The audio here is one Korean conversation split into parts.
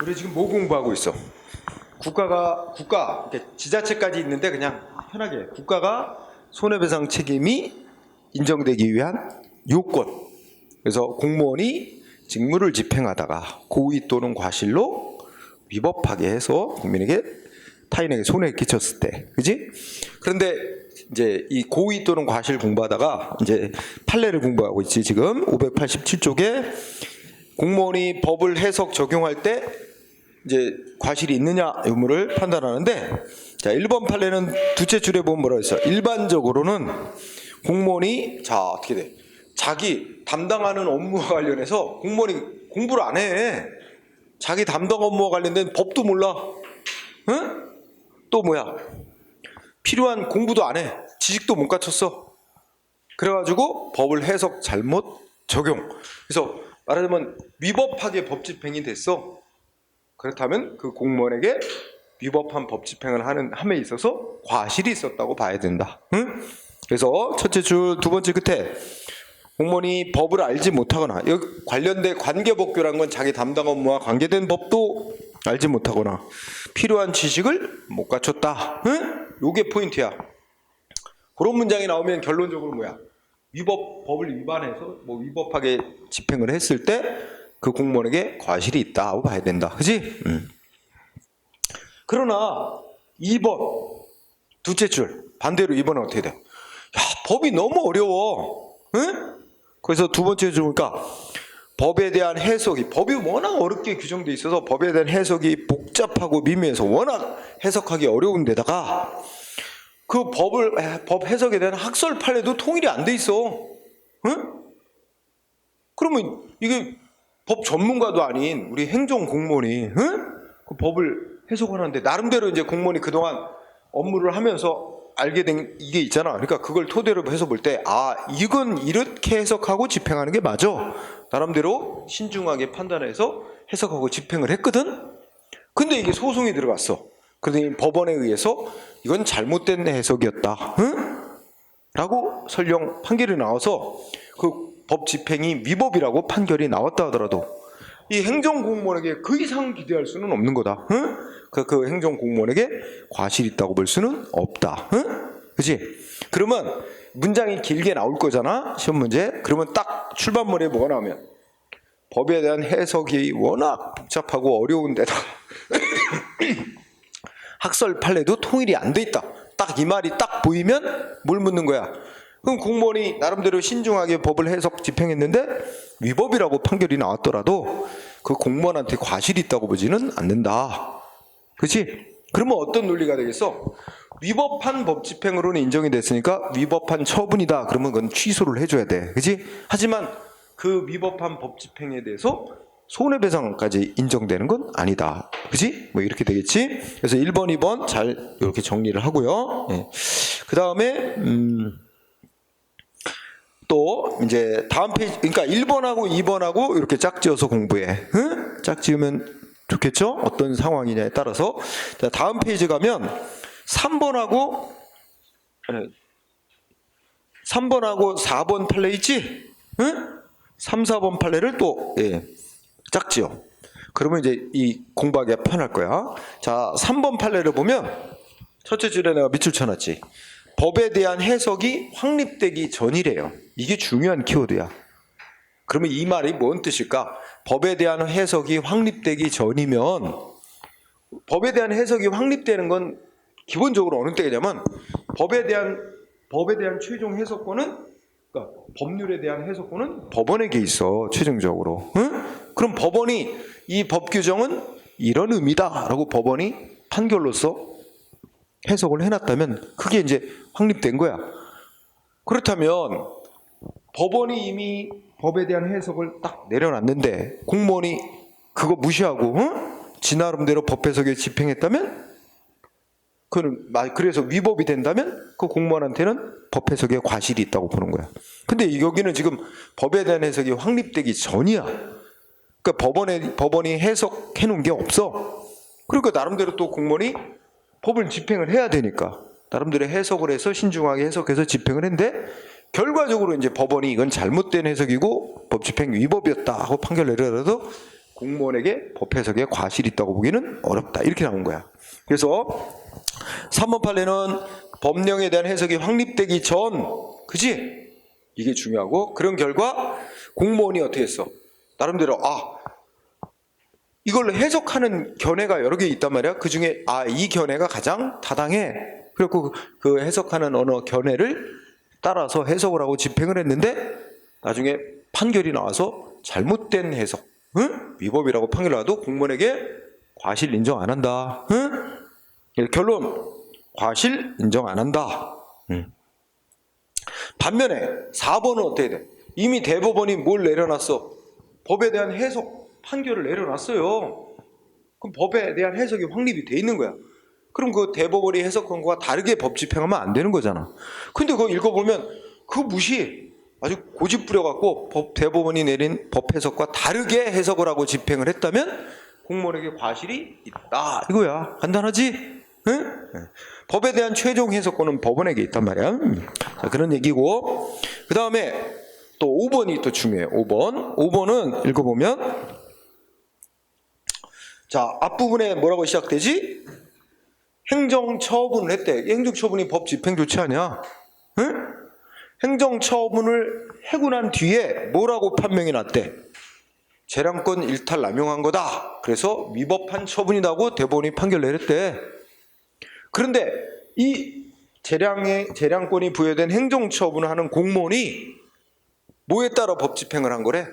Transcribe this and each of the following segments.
우리 지금 뭐 공부하고 있어? 국가, 이렇게 지자체까지 있는데 그냥 편하게 국가가 손해배상 책임이 인정되기 위한 요건. 그래서 공무원이 직무를 집행하다가 고의 또는 과실로 위법하게 해서 국민에게 타인에게 손해를 끼쳤을 때, 그지? 그런데 이제 이 고의 또는 과실 공부하다가 이제 판례를 공부하고 있지. 지금 587쪽에 공무원이 법을 해석 적용할 때 이제 과실이 있느냐 의무를 판단하는데, 자 1번 판례는 두째 줄에 보면 뭐라고 했어? 일반적으로는 공무원이 자 어떻게 돼? 자기 담당하는 업무와 관련해서 공무원이 공부를 안 해. 자기 담당 업무와 관련된 법도 몰라. 응? 또 뭐야? 필요한 공부도 안 해. 지식도 못 갖췄어. 그래가지고 법을 해석 잘못 적용. 그래서 말하자면 위법하게 법 집행이 됐어. 그렇다면 그 공무원에게 위법한 법 집행을 함에 있어서 과실이 있었다고 봐야 된다. 응? 그래서 첫째 줄 두 번째 끝에 공무원이 법을 알지 못하거나, 여기 관련된 관계법규란 건 자기 담당 업무와 관계된 법도 알지 못하거나 필요한 지식을 못 갖췄다. 응? 요게 포인트야. 그런 문장이 나오면 결론적으로 뭐야? 법을 위반해서 뭐 위법하게 집행을 했을 때 그 공무원에게 과실이 있다고 봐야 된다. 그지? 그러나 2번 두째 줄 반대로 2번은 어떻게 돼? 야, 법이 너무 어려워. 응? 그래서 두 번째 줄 보니까 법에 대한 해석이, 법이 워낙 어렵게 규정돼 있어서 법에 대한 해석이 복잡하고 미미해서 워낙 해석하기 어려운 데다가 그 법 해석에 대한 학설 판례도 통일이 안 돼 있어. 응? 그러면 이게 법 전문가도 아닌 우리 행정 공무원이 응? 그 법을 해석하는데 나름대로 이제 공무원이 그동안 업무를 하면서 알게 된 이게 있잖아. 그러니까 그걸 토대로 해서 볼 때 이건 이렇게 해석하고 집행하는 게 맞아. 나름대로 신중하게 판단해서 해석하고 집행을 했거든. 근데 이게 소송이 들어갔어. 그러더니 법원에 의해서 이건 잘못된 해석이었다. 응? 라고 설령 판결이 나와서 그 법 집행이 위법이라고 판결이 나왔다 하더라도 이 행정공무원에게 그 이상 기대할 수는 없는 거다. 응? 그 행정공무원에게 과실이 있다고 볼 수는 없다. 응? 그치? 그러면 문장이 길게 나올 거잖아, 시험 문제. 그러면 딱 출발머리에 뭐가 나오면 법에 대한 해석이 워낙 복잡하고 어려운 데다 학설 판례도 통일이 안 돼 있다. 딱 이 말이 딱 보이면 뭘 묻는 거야? 그럼 공무원이 나름대로 신중하게 법을 해석 집행했는데 위법이라고 판결이 나왔더라도 그 공무원한테 과실이 있다고 보지는 않는다. 그렇지? 그러면 어떤 논리가 되겠어? 위법한 법 집행으로는 인정이 됐으니까 위법한 처분이다. 그러면 그건 취소를 해줘야 돼. 그렇지? 하지만 그 위법한 법 집행에 대해서 손해배상까지 인정되는 건 아니다. 그지? 뭐 이렇게 되겠지? 그래서 1번, 2번 잘 이렇게 정리를 하고요. 네. 그 다음에 또 이제 다음 페이지, 그러니까 1번하고 2번하고 이렇게 짝지어서 공부해. 응? 짝지으면 좋겠죠? 어떤 상황이냐에 따라서. 자, 다음 페이지 가면 3번하고 4번 판례 있지? 응? 3, 4번 판례를 또 짝지어. 그러면 이제 이 공부하기가 편할 거야. 자, 3번 판례를 보면 첫째 줄에 내가 밑줄 쳐놨지. 법에 대한 해석이 확립되기 전이래요. 이게 중요한 키워드야. 그러면 이 말이 뭔 뜻일까? 법에 대한 해석이 확립되기 전이면, 법에 대한 해석이 확립되는 건 기본적으로 어느 때냐면 법에 대한 최종 해석권은, 그러니까 법률에 대한 해석권은 법원에게 있어, 최종적으로. 응? 그럼 법원이 이 법 규정은 이런 의미다라고 법원이 판결로서 해석을 해놨다면 그게 이제 확립된 거야. 그렇다면 법원이 이미 법에 대한 해석을 딱 내려놨는데 공무원이 그거 무시하고 지 나름대로 법 해석에 집행했다면, 그래서 위법이 된다면 그 공무원한테는 법 해석에 과실이 있다고 보는 거야. 근데 여기는 지금 법에 대한 해석이 확립되기 전이야. 그러니까 법원이 해석해 놓은 게 없어. 그러니까 나름대로 또 공무원이 법을 집행을 해야 되니까 나름대로 해석을 해서 신중하게 해석해서 집행을 했는데, 결과적으로 이제 법원이 이건 잘못된 해석이고 법 집행 위법이었다 하고 판결 내려도 공무원에게 법 해석에 과실이 있다고 보기는 어렵다. 이렇게 나온 거야. 그래서 3번 판례는 법령에 대한 해석이 확립되기 전, 그지? 이게 중요하고, 그런 결과 공무원이 어떻게 했어? 나름대로 이걸 해석하는 견해가 여러 개 있단 말이야. 그 중에 이 견해가 가장 타당해. 그리고 그 해석하는 언어 견해를 따라서 해석을 하고 집행을 했는데 나중에 판결이 나와서 잘못된 해석, 위법이라고 판결을 나도 공무원에게 과실 인정 안 한다. 결론, 과실 인정 안 한다. 반면에 4번은 어떻게 돼? 이미 대법원이 뭘 내려놨어? 법에 대한 해석 판결을 내려놨어요. 그럼 법에 대한 해석이 확립이 돼 있는 거야. 그럼 그 대법원이 해석한 거와 다르게 법 집행하면 안 되는 거잖아. 근데 그거 읽어보면 그거 무시, 아주 고집 부려갖고 대법원이 내린 법 해석과 다르게 해석을 하고 집행을 했다면 공무원에게 과실이 있다. 이거야. 간단하지? 응? 법에 대한 최종 해석권은 법원에게 있단 말이야. 자, 그런 얘기고, 그 다음에 또 5번이 또 중요해. 5번은 읽어보면, 자, 앞부분에 뭐라고 시작되지? 행정처분을 했대. 행정처분이 법 집행 조치 아니야? 응? 행정처분을 하고 난 뒤에 뭐라고 판명이 났대? 재량권 일탈 남용한 거다. 그래서 위법한 처분이라고 대법원이 판결 내렸대. 그런데 이 재량권이 부여된 행정처분을 하는 공무원이 뭐에 따라 법 집행을 한 거래?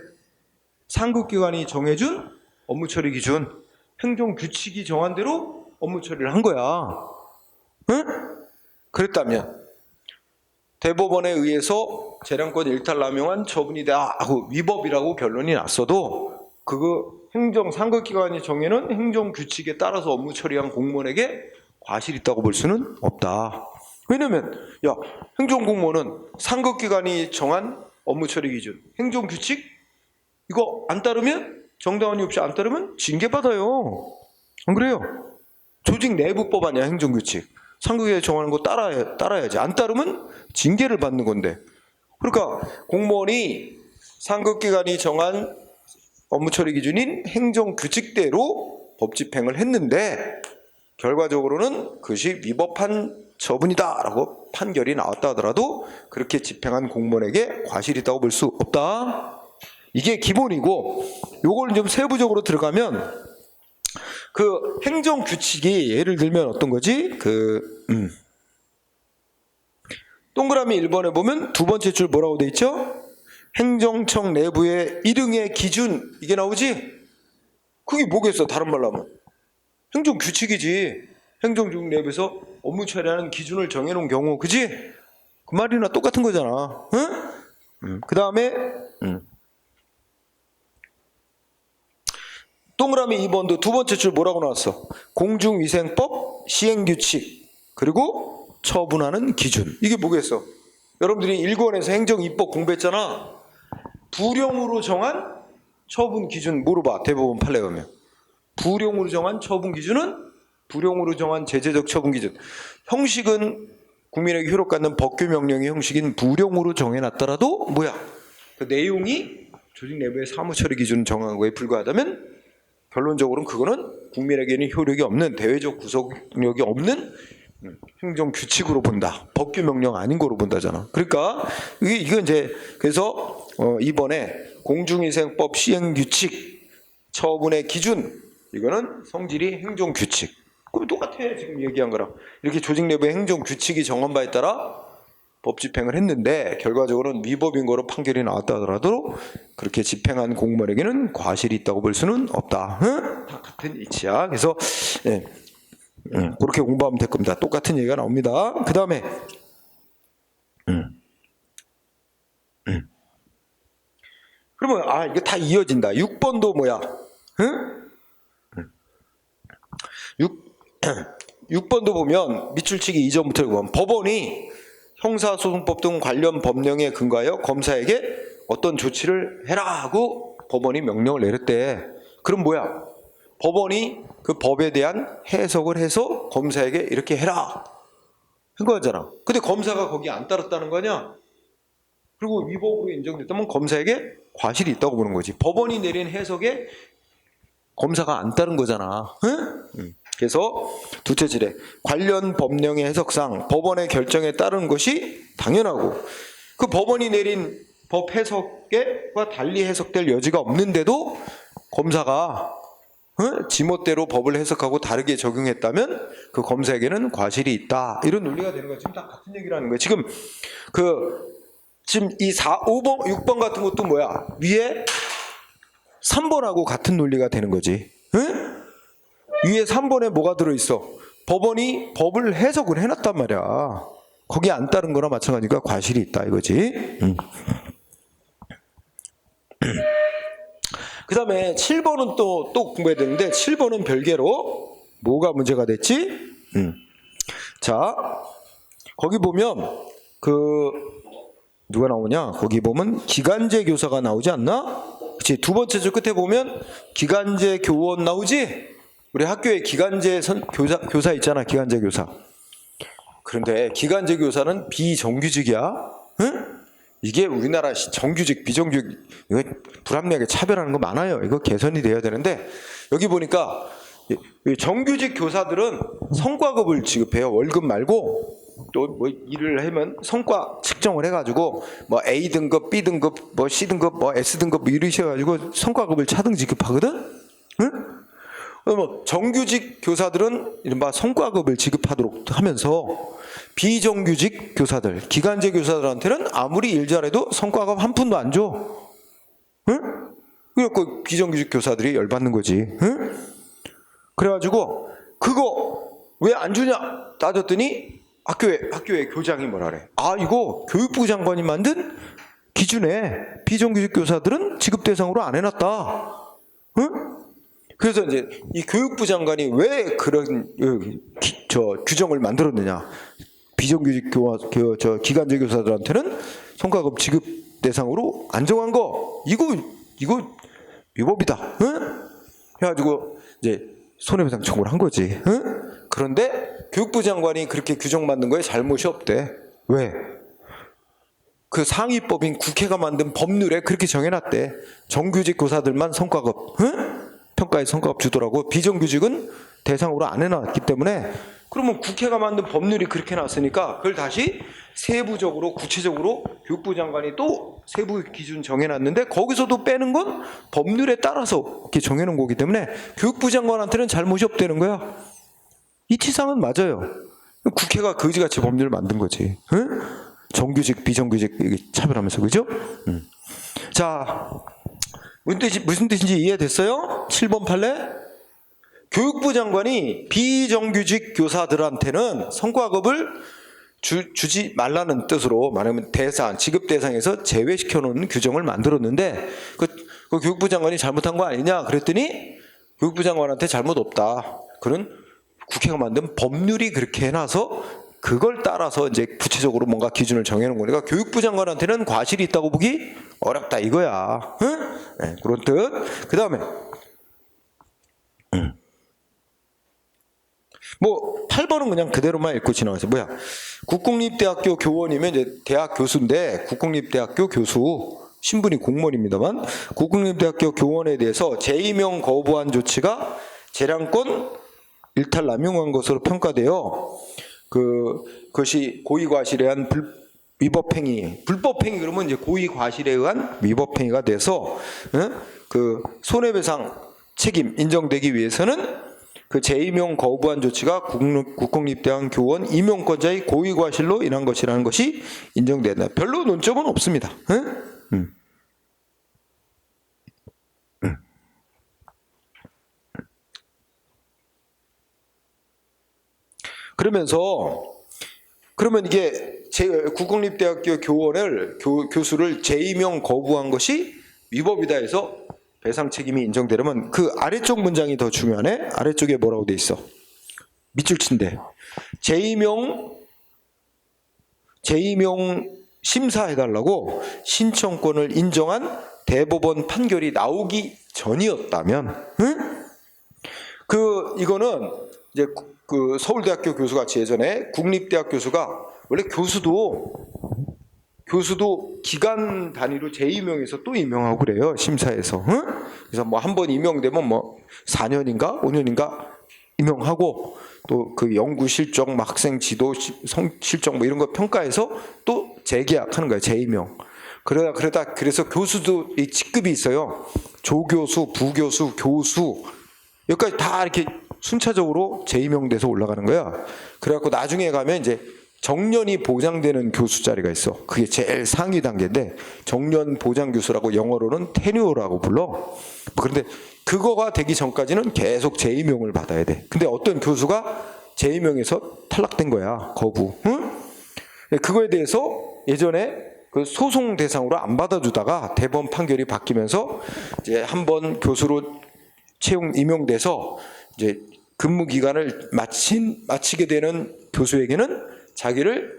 상급기관이 정해준 업무처리 기준, 행정규칙이 정한 대로 업무 처리를 한 거야. 응? 그랬다면 대법원에 의해서 재량권 일탈 남용한 처분이다 하고 위법이라고 결론이 났어도 그거 상급기관이 정해놓은 행정규칙에 따라서 업무 처리한 공무원에게 과실이 있다고 볼 수는 없다. 왜냐면 행정공무원은 상급기관이 정한 업무 처리 기준, 행정규칙 이거 안 따르면, 정당한 이유 없이 안 따르면 징계받아요. 안 그래요? 조직 내부법 아니야, 행정규칙. 상급기관이 정하는 거 따라야지. 안 따르면 징계를 받는 건데. 그러니까 공무원이 상급기관이 정한 업무 처리 기준인 행정규칙대로 법 집행을 했는데 결과적으로는 그것이 위법한 처분이다라고 판결이 나왔다 하더라도 그렇게 집행한 공무원에게 과실이 있다고 볼 수 없다. 이게 기본이고, 요걸 좀 세부적으로 들어가면 그 행정규칙이 예를 들면 어떤 거지? 동그라미 1번에 보면 두 번째 줄 뭐라고 돼 있죠? 행정청 내부의 일응의 기준, 이게 나오지? 그게 뭐겠어, 다른 말로 하면? 행정규칙이지. 행정중 내부에서 업무 처리하는 기준을 정해놓은 경우, 그지? 그 말이나 똑같은 거잖아. 응? 그 다음에 동그라미 2번도 두 번째 줄 뭐라고 나왔어? 공중위생법 시행규칙 그리고 처분하는 기준. 이게 뭐겠어? 여러분들이 1권에서 행정입법 공부했잖아. 부령으로 정한 처분 기준 물어봐. 대법원 판례 보면 부령으로 정한 처분 기준은 부령으로 정한 제재적 처분 기준. 형식은 국민에게 효력받는 법규 명령의 형식인 부령으로 정해놨더라도 그 내용이 조직 내부의 사무처리 기준 정한 거에 불과하다면 결론적으로는 그거는 국민에게는 효력이 없는, 대외적 구속력이 없는 행정규칙으로 본다. 법규 명령 아닌 거로 본다잖아. 그러니까 이거 이제 그래서 이번에 공중위생법 시행규칙 처분의 기준, 이거는 성질이 행정규칙. 그럼 똑같아, 지금 얘기한 거랑. 이렇게 조직 내부의 행정규칙이 정한 바에 따라 법 집행을 했는데 결과적으로는 위법인 거로 판결이 나왔다 하더라도 그렇게 집행한 공무원에게는 과실이 있다고 볼 수는 없다. 다 같은 이치야. 그래서 그렇게 공부하면 될 겁니다. 똑같은 얘기가 나옵니다. 그 다음에 그러면 이게 다 이어진다. 6번도 뭐야? 6번도 보면 밑줄치기 이전부터 보면 법원이 형사소송법 등 관련 법령에 근거하여 검사에게 어떤 조치를 해라 하고 법원이 명령을 내렸대. 그럼 뭐야? 법원이 그 법에 대한 해석을 해서 검사에게 이렇게 해라 한 거잖아. 근데 검사가 거기 안 따랐다는 거 아니야? 그리고 위법으로 인정됐다면 검사에게 과실이 있다고 보는 거지. 법원이 내린 해석에 검사가 안 따른 거잖아. 응? 그래서 둘째 질에 관련 법령의 해석상 법원의 결정에 따르는 것이 당연하고 그 법원이 내린 법 해석과 달리 해석될 여지가 없는데도 검사가 지멋대로 법을 해석하고 다르게 적용했다면 그 검사에게는 과실이 있다. 이런 논리가 되는 거야. 지금 다 같은 얘기라는 거야. 지금 이 5번, 6번 같은 것도 뭐야? 위에 3번하고 같은 논리가 되는 거지. 응? 위에 3번에 뭐가 들어있어? 법원이 법을 해석을 해놨단 말이야. 거기에 안 따른 거나 마찬가지니까 과실이 있다 이거지. 그 다음에 7번은 또 공부해야 되는데 7번은 별개로 뭐가 문제가 됐지? 자, 거기 보면 누가 나오냐? 거기 보면 기간제 교사가 나오지 않나? 그치? 두 번째 줄 끝에 보면 기간제 교원 나오지? 우리 학교에 기간제 교사 있잖아. 기간제 교사. 그런데 기간제 교사는 비정규직이야. 응? 이게 우리나라 정규직, 비정규직 이거 불합리하게 차별하는 거 많아요. 이거 개선이 돼야 되는데 여기 보니까 정규직 교사들은 성과급을 지급해요. 월급 말고 또 뭐 일을 하면 성과 측정을 해가지고 뭐 A 등급, B 등급, 뭐 C 등급, 뭐 S 등급 뭐 이러셔가지고 성과급을 차등 지급하거든. 응? 뭐 정규직 교사들은 이른바 성과급을 지급하도록 하면서 비정규직 교사들, 기간제 교사들한테는 아무리 일 잘해도 성과급 한 푼도 안 줘. 응? 그래갖고 비정규직 교사들이 열받는 거지. 응? 그래가지고 그거 왜 안 주냐 따졌더니 학교에 교장이 뭐라 그래. 아, 이거 교육부 장관이 만든 기준에 비정규직 교사들은 지급 대상으로 안 해놨다. 응? 그래서 이제 이 교육부 장관이 왜 그런 규정을 만들었느냐. 비정규직 기간제 교사들한테는 성과급 지급 대상으로 안 정한 거 이거 위법이다. 응? 해가지고 이제 손해배상 청구를 한 거지. 응? 그런데 교육부 장관이 그렇게 규정 만든 거에 잘못이 없대. 왜? 그 상위법인 국회가 만든 법률에 그렇게 정해놨대. 정규직 교사들만 성과급, 응? 평가에 성과급 주더라고. 비정규직은 대상으로 안 해놨기 때문에. 그러면 국회가 만든 법률이 그렇게 놨으니까 그걸 다시 세부적으로 구체적으로 교육부 장관이 또 세부 기준 정해놨는데 거기서도 빼는 건 법률에 따라서 이렇게 정해놓은 거기 때문에 교육부 장관한테는 잘못이 없다는 거야. 이치상은 맞아요. 국회가 거지같이 법률을 만든 거지. 응? 정규직, 비정규직 차별하면서, 그죠? 자, 무슨 뜻인지 이해됐어요? 7번 판례? 교육부 장관이 비정규직 교사들한테는 성과급을 주지 말라는 뜻으로 말하면 지급 대상에서 제외시켜 놓은 규정을 만들었는데 그 교육부 장관이 잘못한 거 아니냐 그랬더니 교육부 장관한테 잘못 없다. 그런 국회가 만든 법률이 그렇게 해놔서 그걸 따라서 이제 구체적으로 뭔가 기준을 정해놓은 거니까 교육부 장관한테는 과실이 있다고 보기 어렵다 이거야. 응? 네, 그런 뜻. 그 다음에 뭐 8번은 그냥 그대로만 읽고 지나가세요. 뭐야? 국공립대학교 교원이면 이제 대학 교수인데 국공립대학교 교수 신분이 공무원입니다만 국공립대학교 교원에 대해서 재임용 거부한 조치가 재량권 일탈 남용한 것으로 평가되어 그것이 고의과실에 의한 위법행위, 불법행위 그러면 이제 고의과실에 의한 위법행위가 돼서 그 손해배상 책임 인정되기 위해서는 그 재임용 거부한 조치가 국공립대학 교원 임용권자의 고의과실로 인한 것이라는 것이 인정된다. 별로 논점은 없습니다. 그러면 이게 국공립대학교 교원을 교수를 재임용 거부한 것이 위법이다 해서 배상 책임이 인정되려면 그 아래쪽 문장이 더 중요하네. 아래쪽에 뭐라고 돼 있어? 밑줄 친데 재임용 심사해달라고 신청권을 인정한 대법원 판결이 나오기 전이었다면, 이거는 이제 그 서울대학교 교수 같이 예전에 국립대학 교수가 원래 교수도 교수도 기간 단위로 재임용해서 또 임용하고 그래요. 심사에서. 응? 그래서 뭐 한 번 임용되면 뭐 4년인가 5년인가 임용하고 또 그 연구 실적, 뭐 학생 지도 실적 뭐 이런 거 평가해서 또 재계약하는 거예요. 재임용. 그래서 교수도 이 직급이 있어요. 조교수, 부교수, 교수 여기까지 다 이렇게 순차적으로 재임용돼서 올라가는 거야. 그래갖고 나중에 가면 이제 정년이 보장되는 교수 자리가 있어. 그게 제일 상위 단계인데 정년 보장 교수라고 영어로는 테뉴어라고 불러. 그런데 그거가 되기 전까지는 계속 재임용을 받아야 돼. 근데 어떤 교수가 재임용에서 탈락된 거야. 거부. 응? 그거에 대해서 예전에 그 소송 대상으로 안 받아주다가 대법원 판결이 바뀌면서 이제 한번 교수로 채용 임용돼서 이제 근무 기간을 마치게 되는 교수에게는 자기를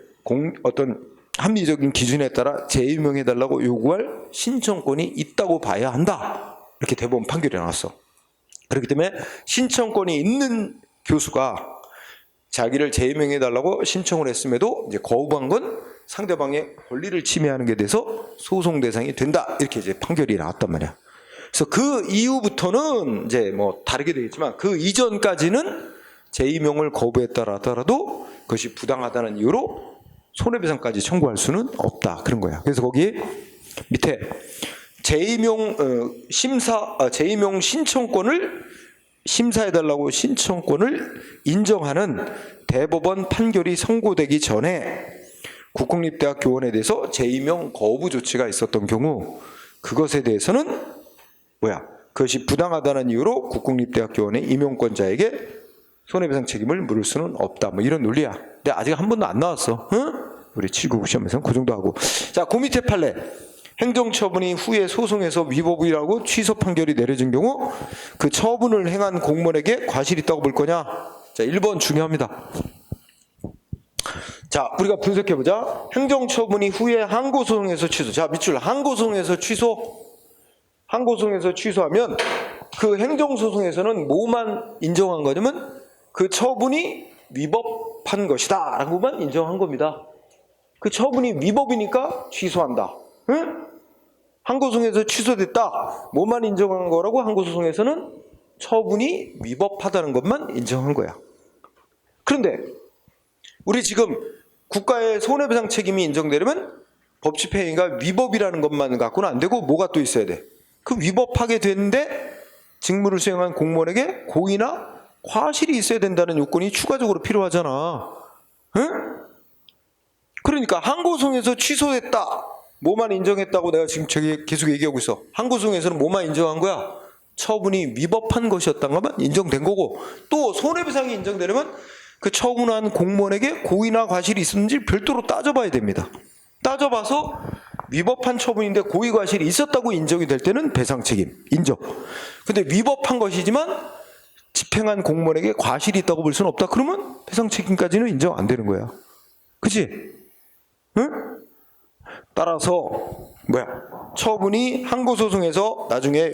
어떤 합리적인 기준에 따라 재임용해달라고 요구할 신청권이 있다고 봐야 한다. 이렇게 대법원 판결이 나왔어. 그렇기 때문에 신청권이 있는 교수가 자기를 재임용해달라고 신청을 했음에도 이제 거부한 건 상대방의 권리를 침해하는 게 돼서 소송 대상이 된다. 이렇게 이제 판결이 나왔단 말이야. 그래서 그 이후부터는 이제 뭐 다르게 되겠지만 그 이전까지는 재임용을 거부했다라 하더라도 그것이 부당하다는 이유로 손해배상까지 청구할 수는 없다. 그런 거야. 그래서 거기 밑에 재임용 신청권을 심사해달라고 신청권을 인정하는 대법원 판결이 선고되기 전에 국공립대학 교원에 대해서 재임용 거부 조치가 있었던 경우 그것에 대해서는 그것이 부당하다는 이유로 국공립대학 교원의 임용권자에게 손해배상 책임을 물을 수는 없다. 뭐 이런 논리야. 근데 아직 한 번도 안 나왔어. 응? 우리 799 시험에서는 그 정도 하고. 자, 그 밑에 판례. 행정처분이 후에 소송에서 위법이라고 취소 판결이 내려진 경우 그 처분을 행한 공무원에게 과실이 있다고 볼 거냐? 자, 1번 중요합니다. 자, 우리가 분석해보자. 행정처분이 후에 항고소송에서 취소. 자, 밑줄 항고소송에서 취소. 항고소송에서 취소하면 그 행정소송에서는 뭐만 인정한 거냐면 그 처분이 위법한 것이다 라고만 인정한 겁니다. 그 처분이 위법이니까 취소한다. 응? 항고소송에서 취소됐다. 뭐만 인정한 거라고? 항고소송에서는 처분이 위법하다는 것만 인정한 거야. 그런데 우리 지금 국가의 손해배상 책임이 인정되려면 법집행위가 위법이라는 것만 갖고는 안 되고 뭐가 또 있어야 돼? 그 위법하게 됐는데 직무를 수행한 공무원에게 고의나 과실이 있어야 된다는 요건이 추가적으로 필요하잖아. 응? 그러니까 항고소송에서 취소됐다. 뭐만 인정했다고 내가 지금 계속 얘기하고 있어. 항고소송에서는 뭐만 인정한 거야? 처분이 위법한 것이었던 것만 인정된 거고 또 손해배상이 인정되려면 그 처분한 공무원에게 고의나 과실이 있었는지 별도로 따져봐야 됩니다. 따져봐서 위법한 처분인데 고의 과실이 있었다고 인정이 될 때는 배상 책임 인정. 근데 위법한 것이지만 집행한 공무원에게 과실이 있다고 볼 수는 없다. 그러면 배상 책임까지는 인정 안 되는 거야. 그치? 응? 따라서 처분이 항고소송에서 나중에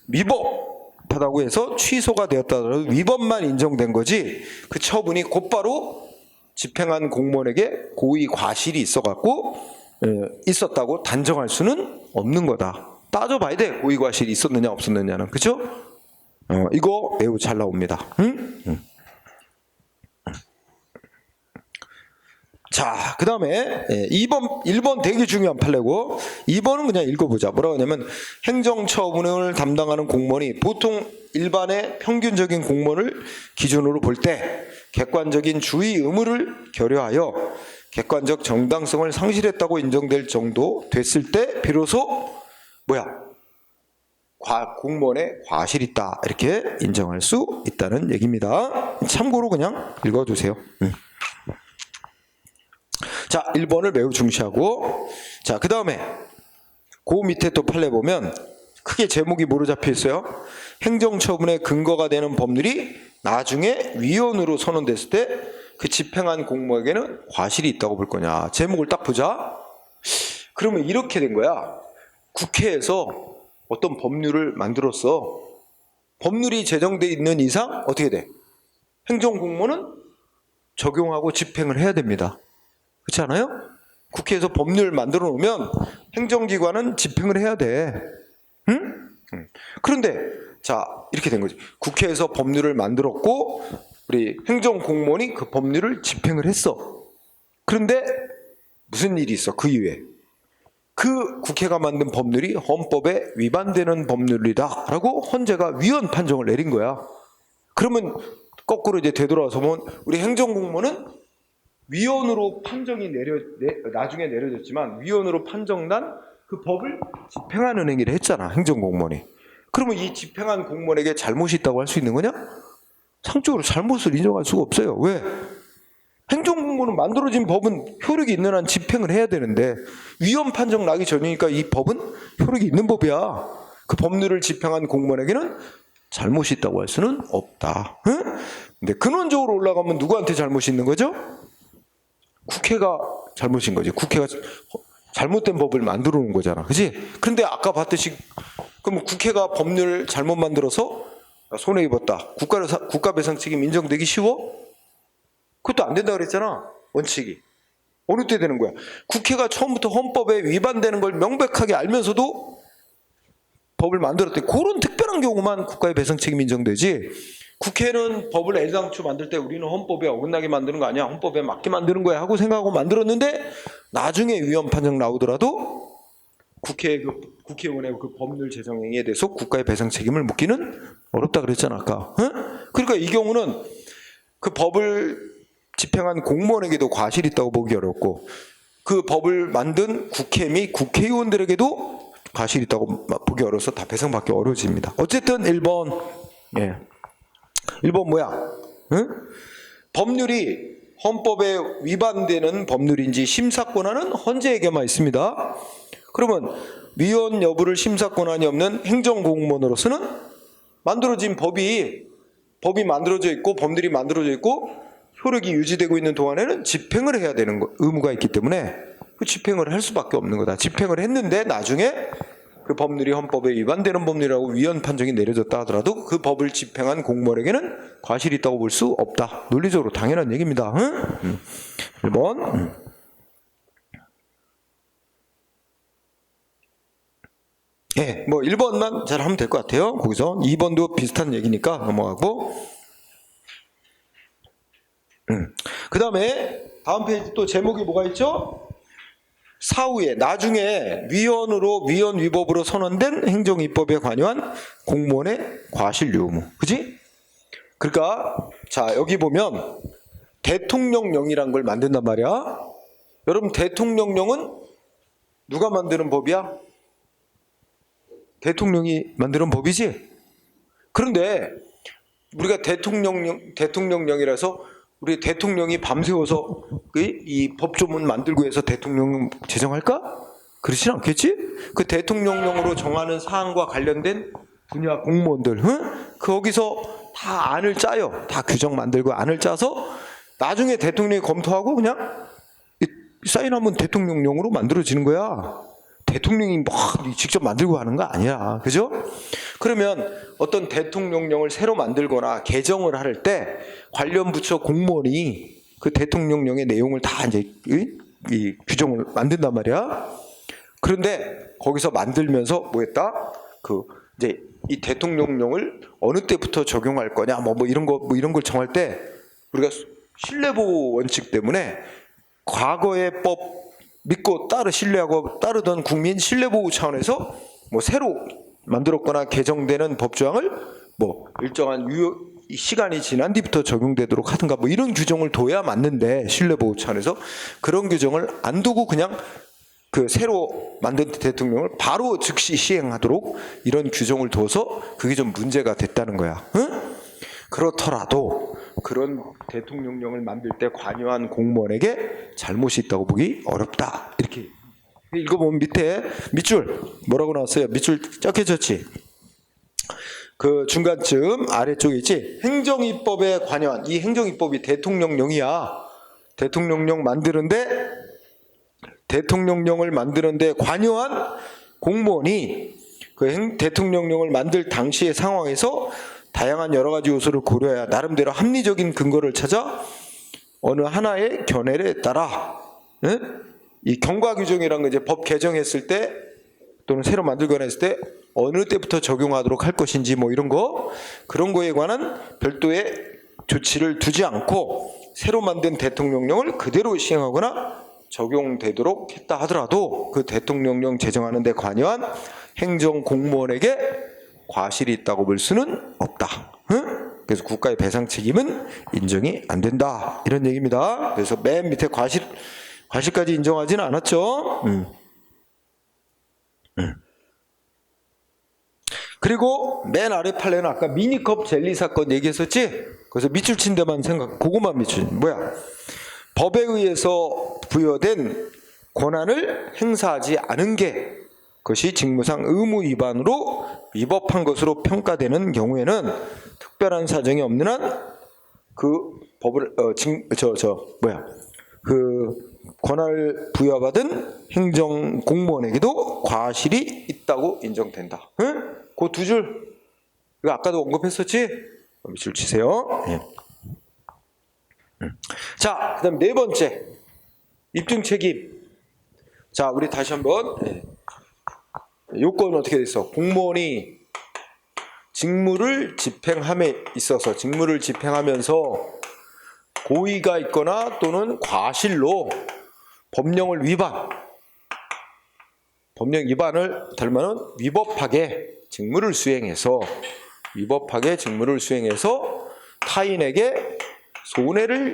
위법하다고 해서 취소가 되었다더라도 위법만 인정된 거지 그 처분이 곧바로 집행한 공무원에게 고의 과실이 있었다고 단정할 수는 없는 거다. 따져봐야 돼. 고의 과실이 있었느냐 없었느냐는. 그렇죠? 이거 매우 잘 나옵니다. 응? 자, 그 다음에 1번 되게 중요한 판례고 2번은 그냥 읽어보자. 뭐라고 하냐면 행정처분을 담당하는 공무원이 보통 일반의 평균적인 공무원을 기준으로 볼 때 객관적인 주의 의무를 결여하여 객관적 정당성을 상실했다고 인정될 정도 됐을 때 비로소 공무원의 과실이 있다 이렇게 인정할 수 있다는 얘기입니다. 참고로 그냥 읽어두세요. 자, 1번을 매우 중시하고 자, 그 다음에 그 밑에 또 판례 보면 크게 제목이 뭐로 잡혀 있어요? 행정처분의 근거가 되는 법률이 나중에 위헌으로 선언됐을 때 그 집행한 공무원에게는 과실이 있다고 볼 거냐. 제목을 딱 보자. 그러면 이렇게 된 거야. 국회에서 어떤 법률을 만들었어. 법률이 제정돼 있는 이상 어떻게 돼? 행정공무원은 적용하고 집행을 해야 됩니다. 그렇지 않아요? 국회에서 법률 만들어 놓으면 행정기관은 집행을 해야 돼. 응? 그런데 자 이렇게 된 거지. 국회에서 법률을 만들었고 우리 행정공무원이 그 법률을 집행을 했어. 그런데 무슨 일이 있어? 그 이후에 그 국회가 만든 법률이 헌법에 위반되는 법률이다라고 헌재가 위헌 판정을 내린 거야. 그러면 거꾸로 이제 되돌아서 보면 우리 행정공무원은 위헌으로 판정이 나중에 내려졌지만 위헌으로 판정난 그 법을 집행하는 행위를 했잖아, 행정공무원이. 그러면 이 집행한 공무원에게 잘못이 있다고 할 수 있는 거냐? 상적으로 잘못을 인정할 수가 없어요. 왜? 행정공무원은 만들어진 법은 효력이 있는 한 집행을 해야 되는데 위헌 판정 나기 전이니까 이 법은 효력이 있는 법이야. 그 법률을 집행한 공무원에게는 잘못이 있다고 할 수는 없다. 응? 근데 근원적으로 올라가면 누구한테 잘못이 있는 거죠? 국회가 잘못인 거지. 국회가 잘못된 법을 만들어 놓은 거잖아. 그지? 그런데 아까 봤듯이 그럼 국회가 법률 잘못 만들어서 손해 입었다. 국가배상 책임 인정되기 쉬워? 그것도 안 된다 그랬잖아. 원칙이. 어느 때 되는 거야? 국회가 처음부터 헌법에 위반되는 걸 명백하게 알면서도 법을 만들었대. 그런 특별한 경우만 국가의 배상 책임 인정되지. 국회는 법을 애당초 만들 때 우리는 헌법에 어긋나게 만드는 거 아니야, 헌법에 맞게 만드는 거야 하고 생각하고 만들었는데 나중에 위헌 판정 나오더라도 국회의원의 그 법률 제정 행위에 대해서 국가의 배상 책임을 묻기는 어렵다 그랬잖아 아까. 응? 그러니까 이 경우는 그 법을 집행한 공무원에게도 과실이 있다고 보기 어렵고 그 법을 만든 국회 및 국회의원들에게도 과실이 있다고 보기 어려워서 다 배상받기 어려워집니다. 어쨌든 1번. 예. 1번 뭐야? 응? 법률이 헌법에 위반되는 법률인지 심사 권한은 헌재에게만 있습니다. 그러면 위헌 여부를 심사 권한이 없는 행정공무원으로서는 만들어진 법이 만들어져 있고 법률이 만들어져 있고 효력이 유지되고 있는 동안에는 집행을 해야 되는 의무가 있기 때문에 그 집행을 할 수밖에 없는 거다. 집행을 했는데 나중에 그 법률이 헌법에 위반되는 법률이라고 위헌 판정이 내려졌다 하더라도 그 법을 집행한 공무원에게는 과실이 있다고 볼 수 없다. 논리적으로 당연한 얘기입니다. 응? 1번. 예, 뭐 1번만 잘 하면 될 것 같아요. 거기서 2번도 비슷한 얘기니까 넘어가고. 그 다음에 다음 페이지 또 제목이 뭐가 있죠? 사후에 나중에 위헌 위법으로 선언된 행정입법에 관여한 공무원의 과실 유무. 그지? 그러니까 자 여기 보면 대통령령이란 걸 만든단 말이야. 여러분 대통령령은 누가 만드는 법이야? 대통령이 만드는 법이지. 그런데 우리가 대통령령이라서 우리 대통령이 밤새워서 이 법조문 만들고 해서 대통령 제정할까? 그렇진 않겠지? 그 대통령령으로 정하는 사항과 관련된 분야 공무원들, 응? 거기서 다 안을 짜요. 다 규정 만들고 안을 짜서 나중에 대통령이 검토하고 그냥 사인하면 대통령령으로 만들어지는 거야. 대통령이 막 직접 만들고 하는 거 아니야. 그죠? 그러면 어떤 대통령령을 새로 만들거나 개정을 할 때 관련 부처 공무원이 그 대통령령의 내용을 다 이제 이 규정을 만든단 말이야. 그런데 거기서 만들면서 뭐 했다? 이제 이 대통령령을 어느 때부터 적용할 거냐 뭐 이런 걸 정할 때 우리가 신뢰보호 원칙 때문에 과거의 법 믿고 신뢰하고 따르던 국민 신뢰보호 차원에서 뭐 새로 만들었거나 개정되는 법조항을 뭐 일정한 시간이 지난 뒤부터 적용되도록 하든가 뭐 이런 규정을 둬야 맞는데 신뢰보호 차원에서 그런 규정을 안 두고 그냥 그 새로 만든 대통령을 바로 즉시 시행하도록 이런 규정을 둬서 그게 좀 문제가 됐다는 거야. 응? 그렇더라도 그런 대통령령을 만들 때 관여한 공무원에게 잘못이 있다고 보기 어렵다. 이렇게 읽어보면 밑에 밑줄 뭐라고 나왔어요? 밑줄 적혀졌지? 그 중간쯤 아래쪽에 있지? 행정입법에 관여한, 이 행정입법이 대통령령이야. 대통령령을 만드는데 관여한 공무원이 그 대통령령을 만들 당시의 상황에서 다양한 여러 가지 요소를 고려해야 나름대로 합리적인 근거를 찾아 어느 하나의 견해에 따라 이 경과 규정이라는 거 이제 법 개정했을 때 또는 새로 만들거나 했을 때 어느 때부터 적용하도록 할 것인지 뭐 이런 거 그런 거에 관한 별도의 조치를 두지 않고 새로 만든 대통령령을 그대로 시행하거나 적용되도록 했다 하더라도 그 대통령령 제정하는 데 관여한 행정공무원에게 과실이 있다고 볼 수는 없다. 응? 그래서 국가의 배상 책임은 인정이 안 된다. 이런 얘기입니다. 그래서 맨 밑에 과실까지 인정하지는 않았죠. 그리고 맨 아래 판례는 아까 미니컵 젤리 사건 얘기했었지? 그래서 밑줄 친 데만 그거만 밑줄. 뭐야? 법에 의해서 부여된 권한을 행사하지 않은 게 그것이 직무상 의무 위반으로 위법한 것으로 평가되는 경우에는 특별한 사정이 없는 한 그 법을 그 권한을 부여받은 행정 공무원에게도 과실이 있다고 인정된다. 응? 그 두 줄. 이거 아까도 언급했었지? 밑줄 치세요. 예. 자, 그다음 네 번째 입증 책임. 자, 우리 다시 한번 요건은 어떻게 돼 있어? 공무원이 직무를 집행함에 있어서 직무를 집행하면서 고의가 있거나 또는 과실로 법령 위반을 달면은 위법하게 직무를 수행해서 타인에게 손해를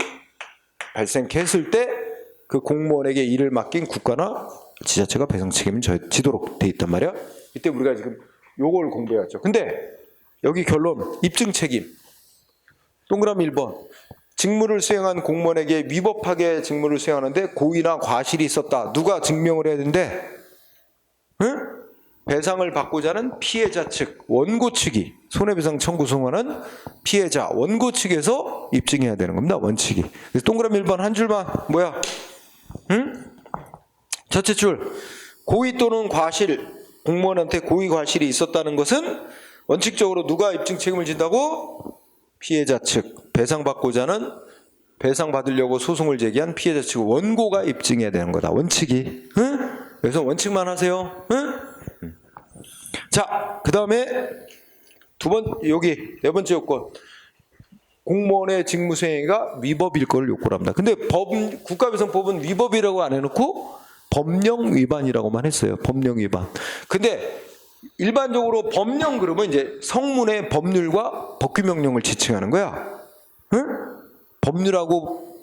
발생케 했을 때 그 공무원에게 일을 맡긴 국가나 지자체가 배상 책임을 지도록 돼 있단 말이야. 이때 우리가 지금 요걸 공부해왔죠. 근데 여기 결론 입증 책임 동그라미 1번 직무를 수행한 공무원에게 위법하게 직무를 수행하는데 고의나 과실이 있었다. 누가 증명을 해야 되는데? 응? 배상을 받고자 하는 피해자 측, 원고 측이 손해배상 청구 소송하는 피해자, 원고 측에서 입증해야 되는 겁니다. 원칙이. 그래서 동그라미 1번 한 줄만 뭐야? 응? 첫째 줄 고의 또는 과실, 공무원한테 고의 과실이 있었다는 것은 원칙적으로 누가 입증 책임을 진다고? 피해자 측, 배상받고자 하는 배상받으려고 소송을 제기한 피해자 측 원고가 입증해야 되는 거다. 원칙이. 응? 그래서 원칙만 하세요. 응? 자, 그 다음에 여기 네 번째 요건. 공무원의 직무 수행이 위법일 걸 요구를 합니다. 근데 국가배상법은 위법이라고 안 해놓고 법령 위반이라고만 했어요. 법령 위반. 근데 일반적으로 법령 그러면 이제 성문의 법률과 법규명령을 지칭하는 거야. 응? 법률하고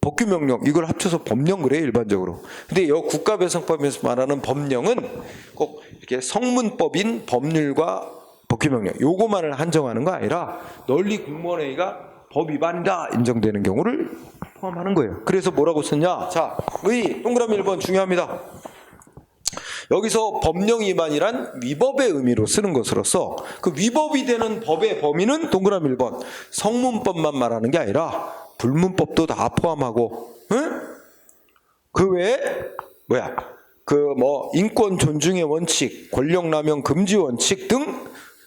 법규명령 이걸 합쳐서 법령 그래요 일반적으로. 근데 여 국가배상법에서 말하는 법령은 꼭 이렇게 성문법인 법률과 법규명령 요거만을 한정하는 거 아니라 널리 공무원회의가 법 위반이다 인정되는 경우를 포함하는 거예요. 그래서 뭐라고 썼냐? 자, 동그라미 1번 중요합니다. 여기서 법령 위반이란 위법의 의미로 쓰는 것으로서 그 위법이 되는 법의 범위는 동그라미 1번 성문법만 말하는 게 아니라 불문법도 다 포함하고, 응? 그 외에 인권 존중의 원칙, 권력남용 금지 원칙 등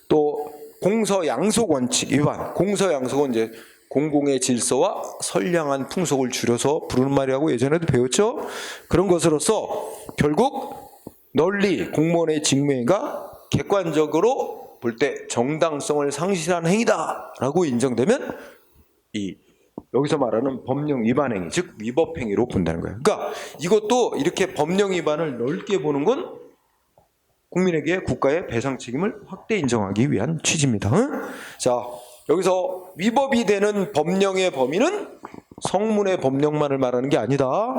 또 공서양속 원칙 위반. 공서양속은 이제 공공의 질서와 선량한 풍속을 줄여서 부르는 말이라고 예전에도 배웠죠. 그런 것으로서 결국 널리 공무원의 직무행위가 객관적으로 볼 때 정당성을 상실한 행위다라고 인정되면 여기서 말하는 법령 위반 행위, 즉 위법 행위로 본다는 거예요. 그러니까 이것도 이렇게 법령 위반을 넓게 보는 건 국민에게 국가의 배상 책임을 확대 인정하기 위한 취지입니다. 자, 여기서 위법이 되는 법령의 범위는 성문의 법령만을 말하는 게 아니다.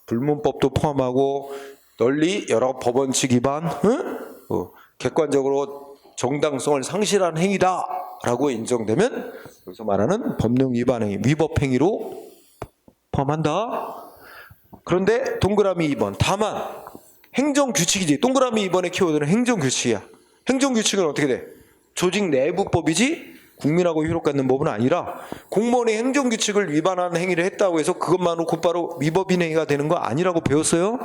불문법도 포함하고 널리 여러 법원칙 위반, 객관적으로 정당성을 상실한 행위다라고 인정되면 여기서 말하는 법령 위반 행위, 위법 행위로 포함한다. 그런데 동그라미 2번 다만 행정규칙이지. 동그라미 2번의 키워드는 행정규칙이야. 행정규칙은 어떻게 돼? 조직 내부법이지 국민하고 효력 갖는 법은 아니라 공무원이 행정규칙을 위반하는 행위를 했다고 해서 그것만으로 곧바로 위법인 행위가 되는 거 아니라고 배웠어요?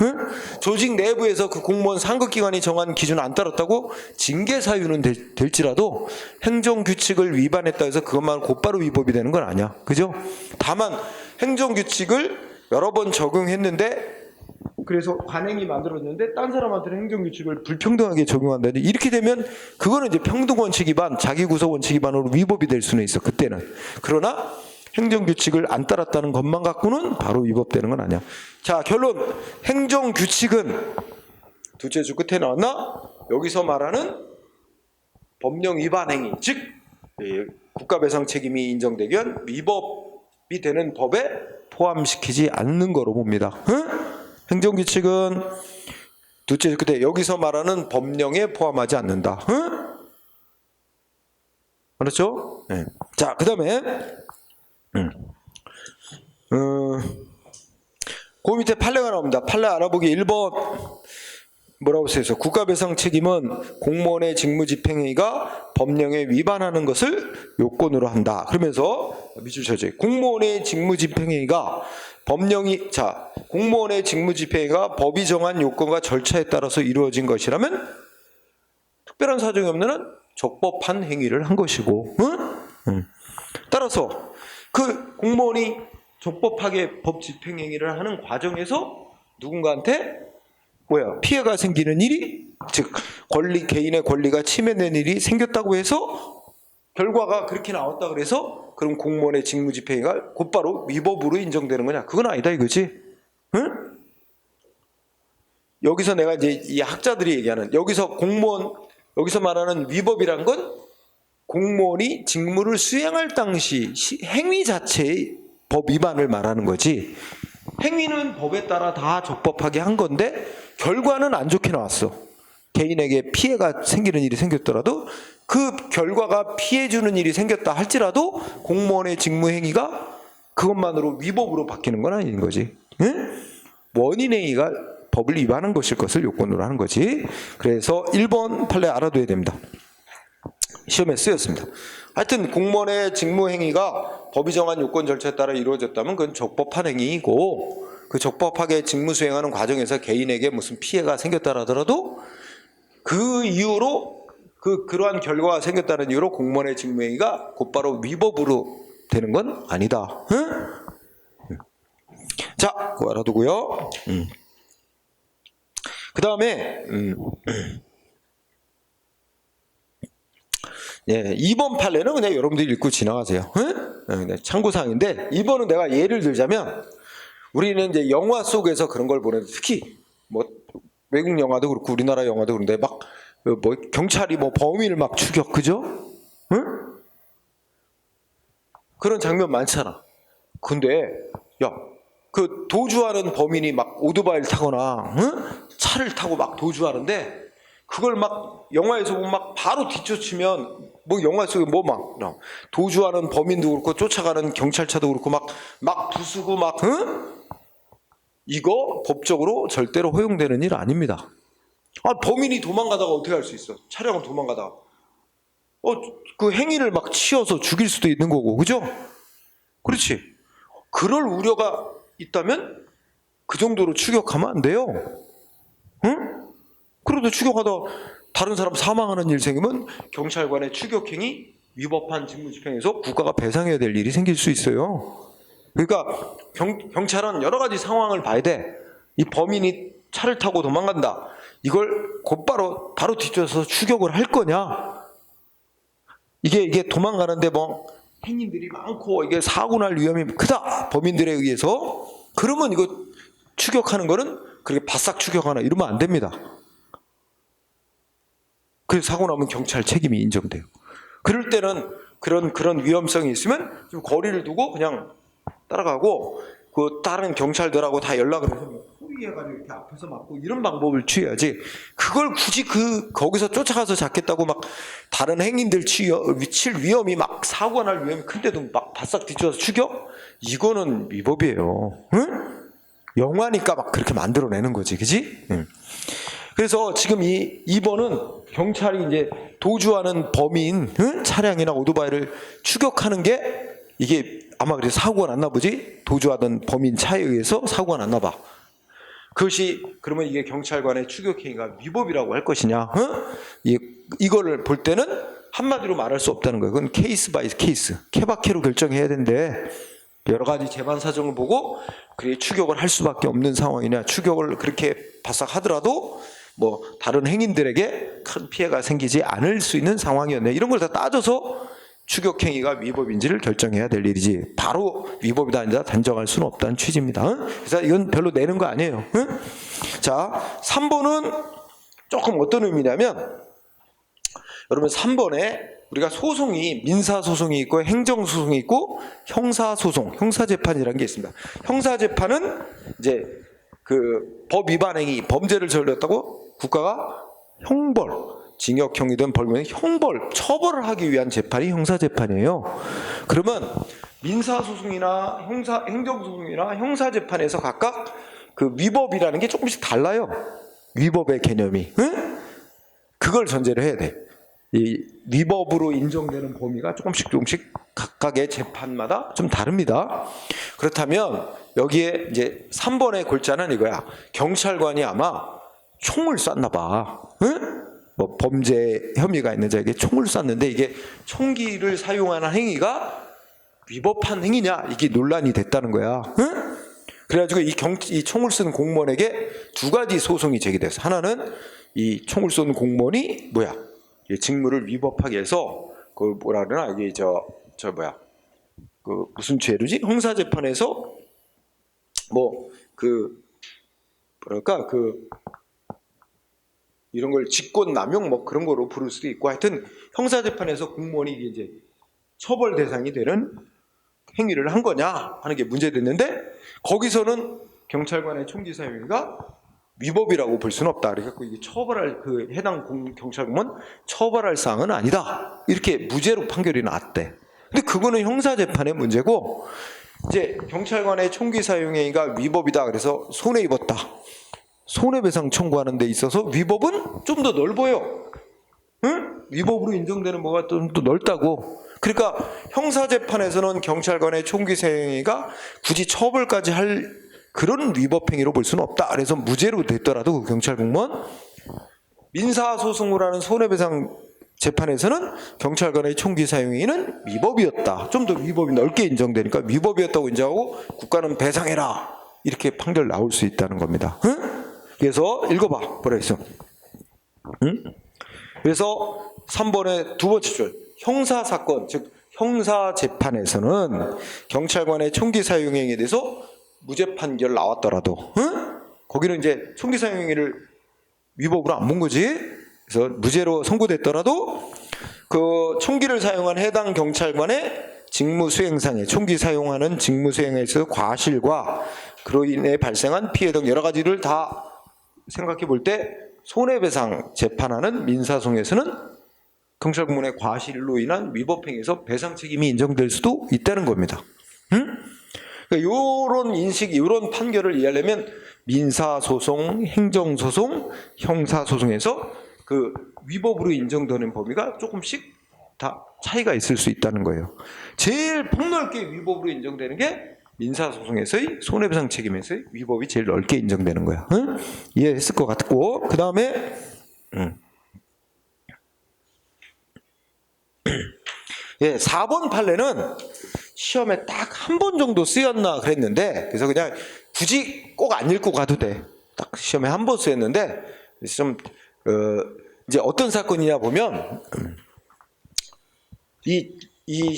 응? 조직 내부에서 그 공무원 상급기관이 정한 기준을 안 따랐다고 징계 사유는 될지라도 행정규칙을 위반했다 해서 그것만 곧바로 위법이 되는 건 아니야. 그죠? 다만 행정규칙을 여러 번 적용했는데 그래서 관행이 만들어졌는데 딴 사람한테는 행정규칙을 불평등하게 적용한다니, 이렇게 되면 그거는 이제 평등원칙 위반, 자기구속원칙 위반으로 위법이 될 수는 있어, 그때는. 그러나 행정규칙을 안 따랐다는 것만 갖고는 바로 위법되는 건 아니야. 자, 결론. 행정규칙은 둘째 줄 끝에 나왔나? 여기서 말하는 법령 위반 행위, 즉 국가배상 책임이 인정되기 위한 위법이 되는 법에 포함시키지 않는 거로 봅니다. 응? 행정규칙은 둘째 줄 끝에 여기서 말하는 법령에 포함하지 않는다. 응? 그렇죠? 네. 자, 그 다음에 그 밑에 판례가 나옵니다. 판례 알아보기 1번 뭐라고 써있어? 국가배상 책임은 공무원의 직무집행행위가 법령에 위반하는 것을 요건으로 한다. 그러면서 밑줄 쳐줘. 공무원의 직무집행행위가 법령이, 자, 공무원의 직무집행행위가 법이 정한 요건과 절차에 따라서 이루어진 것이라면 특별한 사정이 없는 한 적법한 행위를 한 것이고, 따라서 그 공무원이 적법하게 법 집행행위를 하는 과정에서 누군가한테 피해가 생기는 일이, 즉 개인의 권리가 침해된 일이 생겼다고 해서 결과가 그렇게 나왔다 그래서 그럼 공무원의 직무집행위가 곧바로 위법으로 인정되는 거냐? 그건 아니다 이거지. 응? 여기서 내가 이제 이 학자들이 얘기하는, 여기서 말하는 위법이란 건 공무원이 직무를 수행할 당시 행위 자체의 법 위반을 말하는 거지, 행위는 법에 따라 다 적법하게 한 건데 결과는 안 좋게 나왔어. 개인에게 피해가 생기는 일이 생겼더라도 그 결과가 피해 주는 일이 생겼다 할지라도 공무원의 직무 행위가 그것만으로 위법으로 바뀌는 건 아닌 거지. 응? 원인 행위가 법을 위반한 것일 것을 요건으로 하는 거지. 그래서 1번 판례 알아둬야 됩니다. 시험에 쓰였습니다. 하여튼 공무원의 직무 행위가 법이 정한 요건 절차에 따라 이루어졌다면 그건 적법한 행위이고, 그 적법하게 직무 수행하는 과정에서 개인에게 무슨 피해가 생겼다 하더라도 그 이유로 그러한 결과가 생겼다는 이유로 공무원의 직무 행위가 곧바로 위법으로 되는 건 아니다. 응? 자, 그거 알아두고요. 그 다음에 예, 2번 판례는 그냥 여러분들이 읽고 지나가세요. 응? 참고사항인데, 2번은 내가 예를 들자면, 우리는 이제 영화 속에서 그런 걸 보는데, 특히 뭐 외국 영화도 그렇고 우리나라 영화도 그런데 막 경찰이 범인을 막 추격, 그죠? 응? 그런 장면 많잖아. 근데 그 도주하는 범인이 막 오토바이를 타거나 차를 타고 막 도주하는데, 그걸 막 영화에서 보면 막 바로 뒤쫓으면 영화 속에 도주하는 범인도 그렇고 쫓아가는 경찰차도 그렇고 막 부수고 이거 법적으로 절대로 허용되는 일 아닙니다. 범인이 도망가다가 어떻게 할 수 있어? 차량을 도망가다가 그 행위를 막 치어서 죽일 수도 있는 거고, 그죠? 그렇지. 그럴 우려가 있다면 그 정도로 추격하면 안 돼요. 응? 그래도 추격하다 다른 사람 사망하는 일 생기면 경찰관의 추격행위 위법한 직무집행에서 국가가 배상해야 될 일이 생길 수 있어요. 그러니까 경찰은 여러 가지 상황을 봐야 돼. 이 범인이 차를 타고 도망간다. 이걸 곧바로 바로 뒤쫓아서 추격을 할 거냐? 이게 도망가는데 행인들이 많고 이게 사고 날 위험이 크다, 범인들에 의해서. 그러면 이거 추격하는 거는 그렇게 바싹 추격하나 이러면 안 됩니다. 그래서 사고 나면 경찰 책임이 인정돼요. 그럴 때는 그런 위험성이 있으면 좀 거리를 두고 그냥 따라가고, 그 다른 경찰들하고 다 연락을 해서 포위해가지고 이렇게 앞에서 막고 이런 방법을 취해야지, 그걸 굳이 거기서 쫓아가서 잡겠다고 막 다른 행인들 칠 위험이 막 사고가 날 위험이 큰데도 막 바싹 뒤쳐서 추격? 이거는 위법이에요. 응? 영화니까 막 그렇게 만들어내는 거지, 그지? 응. 그래서 지금 이 2번은 경찰이 이제 도주하는 범인 차량이나 오토바이를 추격하는 게, 이게 아마 그래서 사고가 났나 보지? 도주하던 범인 차에 의해서 사고가 났나 봐. 그러면 이게 경찰관의 추격행위가 위법이라고 할 것이냐? 이거를 볼 때는 한마디로 말할 수 없다는 거예요. 그건 케이스 바이 케이스, 케바케로 결정해야 되는데, 여러 가지 재반 사정을 보고 그게 추격을 할 수밖에 없는 상황이냐, 추격을 그렇게 바싹 하더라도 뭐 다른 행인들에게 큰 피해가 생기지 않을 수 있는 상황이었네. 이런 걸 다 따져서 추격 행위가 위법인지를 결정해야 될 일이지, 바로 위법이다 아니다 단정할 수는 없다는 취지입니다. 그래서 이건 별로 내는 거 아니에요. 자, 3번은 조금 어떤 의미냐면, 여러분 3번에 우리가 소송이 민사소송이 있고 행정소송이 있고 형사소송, 형사재판이라는 게 있습니다. 형사재판은 이제 그 법 위반 행위, 범죄를 저질렀다고 국가가 형벌, 징역형이든 벌금이든 형벌, 처벌을 하기 위한 재판이 형사재판이에요. 그러면 민사소송이나 행정소송이나 형사재판에서 각각 그 위법이라는 게 조금씩 달라요. 위법의 개념이. 응? 그걸 전제로 해야 돼. 이 위법으로 인정되는 범위가 조금씩 각각의 재판마다 좀 다릅니다. 그렇다면 여기에 이제 3번의 골자는 이거야. 경찰관이 아마 총을 쐈나 봐. 응? 뭐 범죄 혐의가 있는 자에게 총을 쐈는데 이게 총기를 사용하는 행위가 위법한 행위냐, 이게 논란이 됐다는 거야. 응? 그래가지고 이 총을 쓴 공무원에게 두 가지 소송이 제기됐어. 하나는 이 총을 쏜 공무원이 직무를 위법하게 해서 그 뭐라 그러나, 이게 그 무슨 죄로지? 형사재판에서 이런 걸 직권남용 그런 거로 부를 수도 있고, 하여튼 형사재판에서 공무원이 이제 처벌 대상이 되는 행위를 한 거냐 하는 게 문제됐는데, 거기서는 경찰관의 총기 사용이 위법이라고 볼 수는 없다. 그래서 이게 처벌할 해당 경찰관은 처벌할 사항은 아니다. 이렇게 무죄로 판결이 났대. 근데 그거는 형사재판의 문제고, 이제 경찰관의 총기 사용 행위가 위법이다. 그래서 손해 입었다. 손해배상 청구하는 데 있어서 위법은 좀 더 넓어요. 응? 위법으로 인정되는 뭐가 좀 더 넓다고. 그러니까 형사재판에서는 경찰관의 총기 사용 행위가 굳이 처벌까지 할 그런 위법 행위로 볼 수는 없다. 그래서 무죄로 됐더라도 그 경찰 공무원, 민사소송을 하는 손해배상 재판에서는 경찰관의 총기 사용 행위는 위법이었다. 좀 더 위법이 넓게 인정되니까 위법이었다고 인정하고 국가는 배상해라. 이렇게 판결 나올 수 있다는 겁니다. 응? 그래서 읽어봐. 뭐라 했어? 응? 그래서 3번의 두 번째 줄, 형사사건, 즉 형사재판에서는 경찰관의 총기 사용 행위에 대해서 무죄 판결 나왔더라도, 응? 거기는 이제 총기 사용 행위를 위법으로 안 본 거지. 그래서 무죄로 선고됐더라도 그 총기를 사용한 해당 경찰관의 직무 수행상에, 총기 사용하는 직무 수행에 있어서 과실과 그로 인해 발생한 피해 등 여러 가지를 다 생각해 볼 때 손해배상 재판하는 민사소송에서는 경찰 공무원의 과실로 인한 위법행위에서 배상 책임이 인정될 수도 있다는 겁니다. 응? 그러니까 이런 인식, 이런 판결을 이해하려면 민사소송, 행정소송, 형사소송에서 그 위법으로 인정되는 범위가 조금씩 다 차이가 있을 수 있다는 거예요. 제일 폭넓게 위법으로 인정되는 게 민사소송에서의 손해배상 책임에서의 위법이 제일 넓게 인정되는 거야. 응? 이해했을 것 같고, 그 다음에 예, 4번 판례는 시험에 딱 한 번 정도 쓰였나 그랬는데, 그래서 그냥 굳이 꼭 안 읽고 가도 돼. 딱 시험에 한 번 쓰였는데, 좀 이제 어떤 사건이냐 보면, 이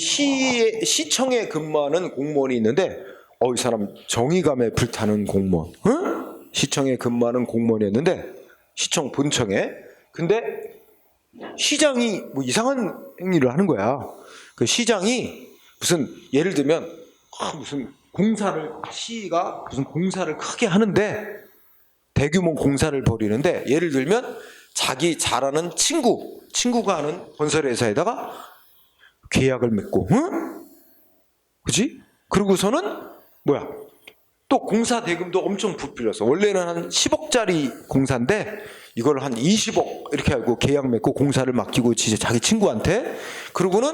시청에 근무하는 공무원이 있는데, 이 사람 정의감에 불타는 공무원, 응? 시청에 근무하는 공무원이었는데, 시청 본청에. 근데 시장이 뭐 이상한 행위를 하는 거야. 그 시장이 무슨, 예를 들면 무슨 시가 무슨 공사를 크게 하는데, 대규모 공사를 벌이는데, 예를 들면 자기 잘 아는 친구가 하는 건설회사에다가 계약을 맺고, 응? 그치? 그러고서는 또 공사 대금도 엄청 부풀렸어. 원래는 한 10억짜리 공사인데 이걸 한 20억 이렇게 하고 계약 맺고 공사를 맡기고 진짜 자기 친구한테. 그러고는,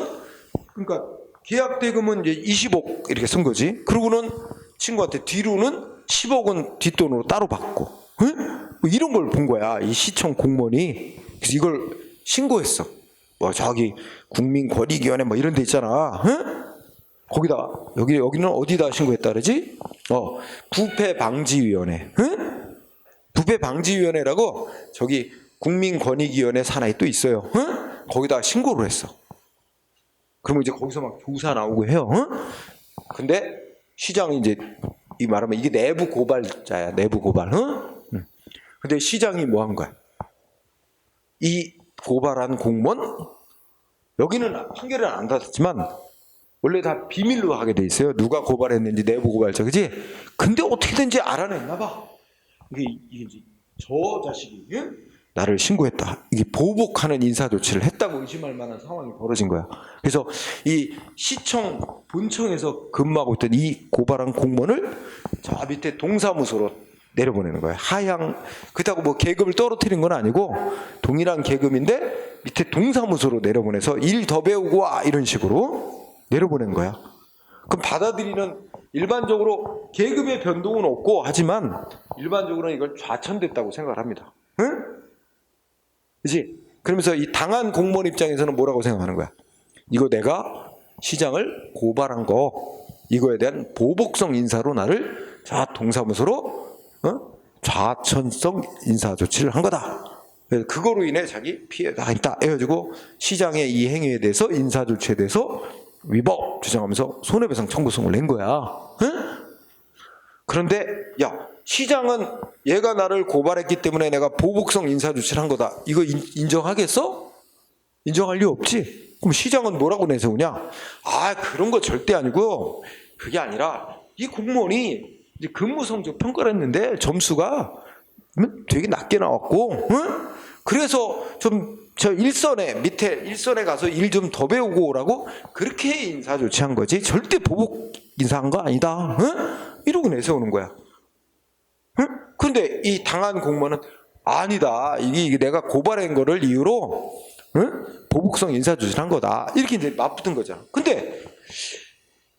그러니까 계약 대금은 이제 20억 이렇게 쓴 거지. 그러고는 친구한테 뒤로는 10억은 뒷돈으로 따로 받고, 응? 이런 걸 본 거야, 이 시청 공무원이. 그래서 이걸 신고했어. 저기 국민권익위원회 이런 데 있잖아. 응? 거기다 여기는 어디다 신고했다 그러지? 부패방지위원회. 응? 부패방지위원회라고 저기 국민권익위원회 산하에 또 있어요. 응? 거기다 신고를 했어. 그러면 이제 거기서 막 조사 나오고 해요. 응? 근데 시장이 이제 이 말하면 이게 내부 고발자야. 내부 고발. 응? 근데 시장이 뭐 한 거야? 이 고발한 공무원 여기는 판결은 안 받았지만 원래 다 비밀로 하게 돼 있어요. 누가 고발했는지 내부 고발자, 그지? 근데 어떻게든지 알아냈나 봐. 이게 이제 저 자식이 나를 신고했다. 이게 보복하는 인사 조치를 했다고 의심할 만한 상황이 벌어진 거야. 그래서 이 시청 본청에서 근무하고 있던 이 고발한 공무원을 저 밑에 동사무소로 내려보내는 거예요. 하향, 그렇다고 뭐 계급을 떨어뜨린 건 아니고 동일한 계급인데 밑에 동사무소로 내려보내서 일 더 배우고 와 이런 식으로 내려보낸 거야. 그럼 받아들이는 일반적으로 계급의 변동은 없고 하지만 일반적으로는 이걸 좌천됐다고 생각을 합니다. 응? 그렇지? 그러면서 이 당한 공무원 입장에서는 뭐라고 생각하는 거야? 이거 내가 시장을 고발한 거 이거에 대한 보복성 인사로 나를 동사무소로 좌천성 인사 조치를 한 거다. 그거로 인해 자기 피해가 있다 해가지고 시장의 이 행위에 대해서 인사 조치에 대해서 위법 주장하면서 손해배상 청구성을 낸 거야. 응? 그런데 야 시장은 얘가 나를 고발했기 때문에 내가 보복성 인사 조치를 한 거다. 이거 인정하겠어? 인정할 리 없지. 그럼 시장은 뭐라고 내세우냐? 그런 거 절대 아니고 그게 아니라 이 공무원이 이제 근무 성적 평가를 했는데 점수가 되게 낮게 나왔고, 응? 그래서 좀 저 밑에 일선에 가서 일 좀 더 배우고 오라고 그렇게 인사 조치한 거지 절대 보복 인사한 거 아니다. 응? 이러고 내세우는 거야. 응? 근데 이 당한 공무원은 아니다. 이게 내가 고발한 거를 이유로 응? 보복성 인사 조치를 한 거다. 이렇게 이제 맞붙은 거잖아. 근데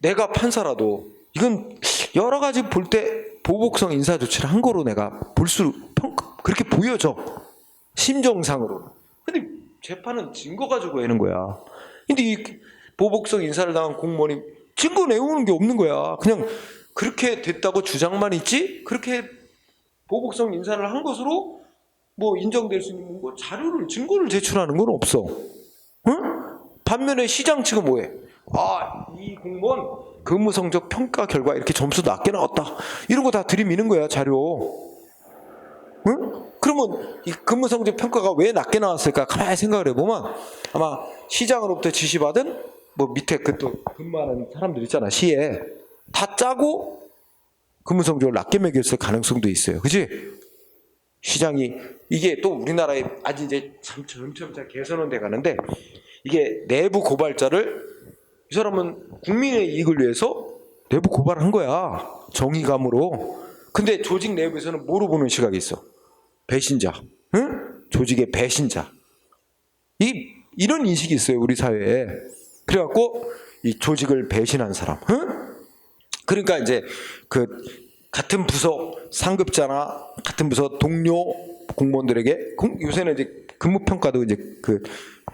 내가 판사라도 이건 여러 가지 볼 때 보복성 인사 조치를 한 거로 내가 그렇게 보여져. 심정상으로. 근데 재판은 증거 가지고 하는 거야. 근데 이 보복성 인사를 당한 공무원이 증거 내오는 게 없는 거야. 그냥 그렇게 됐다고 주장만 있지? 그렇게 보복성 인사를 한 것으로 뭐 인정될 수 있는 거 증거를 제출하는 건 없어. 응? 반면에 시장 측은 뭐해? 이 공무원 근무 성적 평가 결과 이렇게 점수 낮게 나왔다. 이런 거 다 들이미는 거야, 자료. 응? 그러면 이 근무 성적 평가가 왜 낮게 나왔을까? 가만히 생각을 해보면 아마 시장으로부터 지시받은 뭐 밑에 그 또 근무하는 사람들 있잖아, 시에 다 짜고 근무 성적을 낮게 매겼을 가능성도 있어요. 그지? 시장이 이게 또 우리나라에 아직 이제 점점 개선은 돼 가는데 이게 내부 고발자를 이 사람은 국민의 이익을 위해서 내부 고발한 거야. 정의감으로. 근데 조직 내부에서는 뭐로 보는 시각이 있어? 배신자. 응? 조직의 배신자. 이런 인식이 있어요, 우리 사회에. 그래갖고 이 조직을 배신한 사람. 응? 그러니까 이제 그 같은 부서 상급자나 같은 부서 동료 공무원들에게 요새는 이제 근무 평가도 이제 그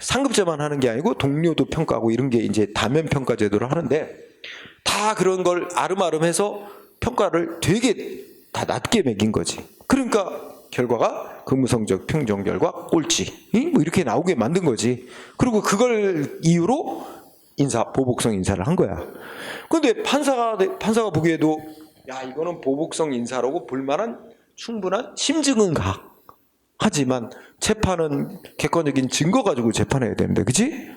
상급자만 하는 게 아니고 동료도 평가하고 이런 게 이제 다면 평가 제도를 하는데 다 그런 걸 아름아름해서 평가를 되게 다 낮게 매긴 거지. 그러니까 결과가 근무 성적 평정 결과 꼴찌 뭐 이렇게 나오게 만든 거지. 그리고 그걸 이유로 보복성 인사를 한 거야. 그런데 판사가 보기에도 야 이거는 보복성 인사라고 볼 만한 충분한 심증은 가. 하지만 재판은 객관적인 증거 가지고 재판해야 되는데, 그치?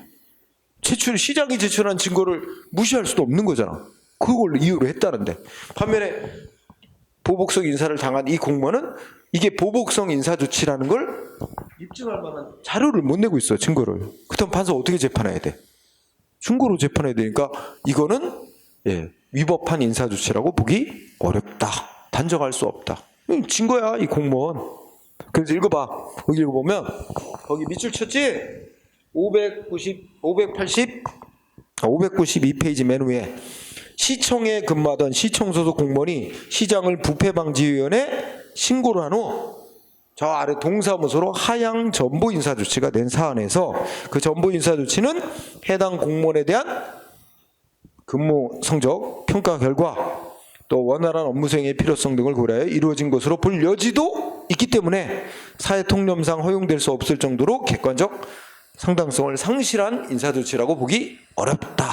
시장이 제출한 증거를 무시할 수도 없는 거잖아. 그걸 이유로 했다는데. 반면에 보복성 인사를 당한 이 공무원은 이게 보복성 인사 조치라는 걸 입증할 만한 자료를 못 내고 있어, 증거를. 그렇다면 판사 어떻게 재판해야 돼? 증거로 재판해야 되니까 이거는 위법한 인사 조치라고 보기 어렵다. 단정할 수 없다. 증거야, 이 공무원. 그래서 읽어봐. 거기 읽어보면 거기 밑줄 쳤지? 592페이지 맨 위에 시청에 근무하던 시청 소속 공무원이 시장을 부패방지위원회에 신고를 한 후 저 아래 동사무소로 하향 전보 인사 조치가 된 사안에서 그 전보 인사 조치는 해당 공무원에 대한 근무 성적, 평가 결과, 또 원활한 업무 수행의 필요성 등을 고려해 이루어진 것으로 볼 여지도 있기 때문에 사회 통념상 허용될 수 없을 정도로 객관적 상당성을 상실한 인사조치라고 보기 어렵다.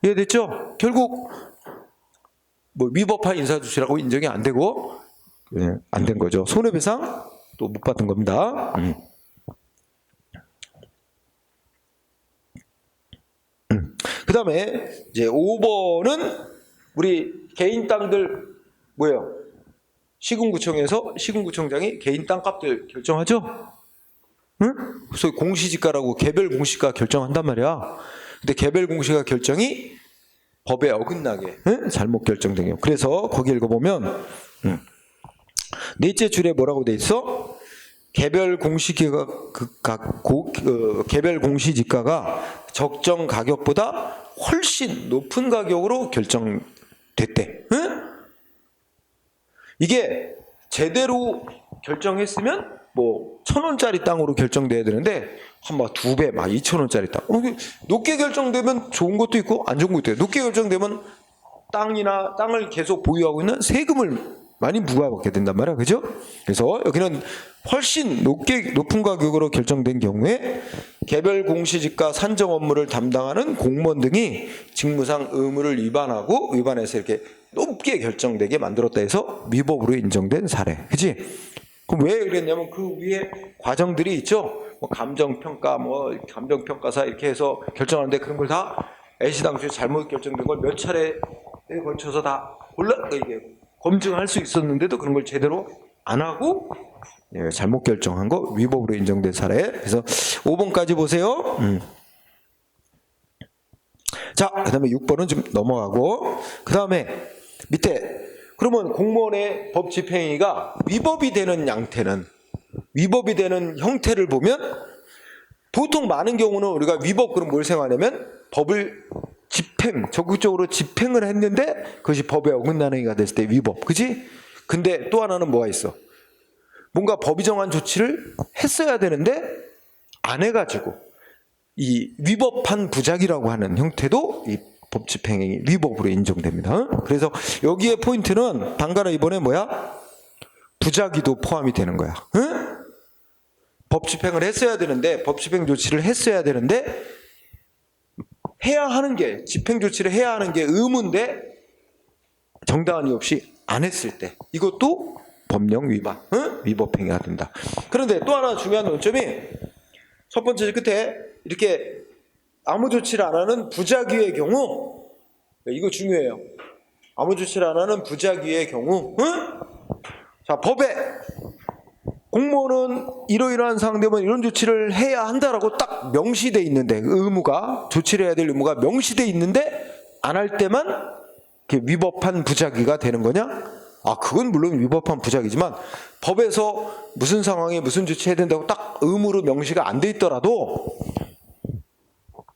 이해됐죠? 결국 뭐 위법한 인사조치라고 인정이 안 되고 안 된 거죠. 손해배상 또 못 받은 겁니다. 그 다음에 이제 5번은 우리 개인 땅들 뭐예요? 시군구청에서 시군구청장이 개인 땅값들 결정하죠? 응? 소위 공시지가라고 개별 공시가 결정한단 말이야. 근데 개별 공시가 결정이 법에 어긋나게 잘못 결정된 경우. 그래서 거기 읽어보면 넷째 줄에 뭐라고 돼 있어? 개별 개별 공시지가가 적정 가격보다 훨씬 높은 가격으로 결정됐대. 이게 제대로 결정했으면 뭐 1,000원짜리 땅으로 결정돼야 되는데 한 막 2배, 막 2,000원짜리 땅. 높게 결정되면 좋은 것도 있고 안 좋은 것도 있고, 높게 결정되면 땅을 계속 보유하고 있는 세금을 많이 부과받게 된단 말이야, 그죠? 그래서 여기는 훨씬 높은 가격으로 결정된 경우에 개별 공시지가 산정 업무를 담당하는 공무원 등이 직무상 의무를 위반해서 이렇게 높게 결정되게 만들었다 해서 위법으로 인정된 사례, 그지? 그럼 왜 그랬냐면 그 위에 과정들이 있죠. 뭐 감정평가, 뭐 감정평가사 이렇게 해서 결정하는데 그런 걸 다 애시당초에 잘못 결정된 걸 몇 차례에 걸쳐서 다 이게 검증할 수 있었는데도 그런 걸 제대로 안 하고 잘못 결정한 거 위법으로 인정된 사례. 그래서 5번까지 보세요. 자, 그 다음에 6번은 좀 넘어가고, 그 다음에 밑에 그러면 공무원의 법 집행행위가 위법이 되는 위법이 되는 형태를 보면 보통 많은 경우는 우리가 위법 그럼 뭘 생각하냐면 법을 적극적으로 집행을 했는데 그것이 법에 어긋나는 행위가 됐을 때 위법, 그지? 근데 또 하나는 뭐가 있어? 뭔가 법이 정한 조치를 했어야 되는데 안 해가지고 이 위법한 부작이라고 하는 형태도 이 법 집행행위 위법으로 인정됩니다. 그래서 여기에 포인트는 단가라 이번에 뭐야? 부작위도 포함이 되는 거야. 법 집행을 했어야 되는데, 법 집행 조치를 했어야 되는데 집행 조치를 해야 하는 게 의무인데 정당한 이유 없이 안 했을 때 이것도 법령 위반, 위법 행위가 된다. 그런데 또 하나 중요한 논점이 첫 번째 끝에 이렇게 아무 조치를 안 하는 부작위의 경우, 이거 중요해요. 아무 조치를 안 하는 부작위의 경우, 자, 법에 공무원은 이러이러한 상황 되면 이런 조치를 해야 한다라고 딱 명시돼 있는데, 조치를 해야 될 의무가 명시돼 있는데 안 할 때만 위법한 부작위가 되는 거냐? 그건 물론 위법한 부작위지만 법에서 무슨 상황에 무슨 조치해야 된다고 딱 의무로 명시가 안 돼 있더라도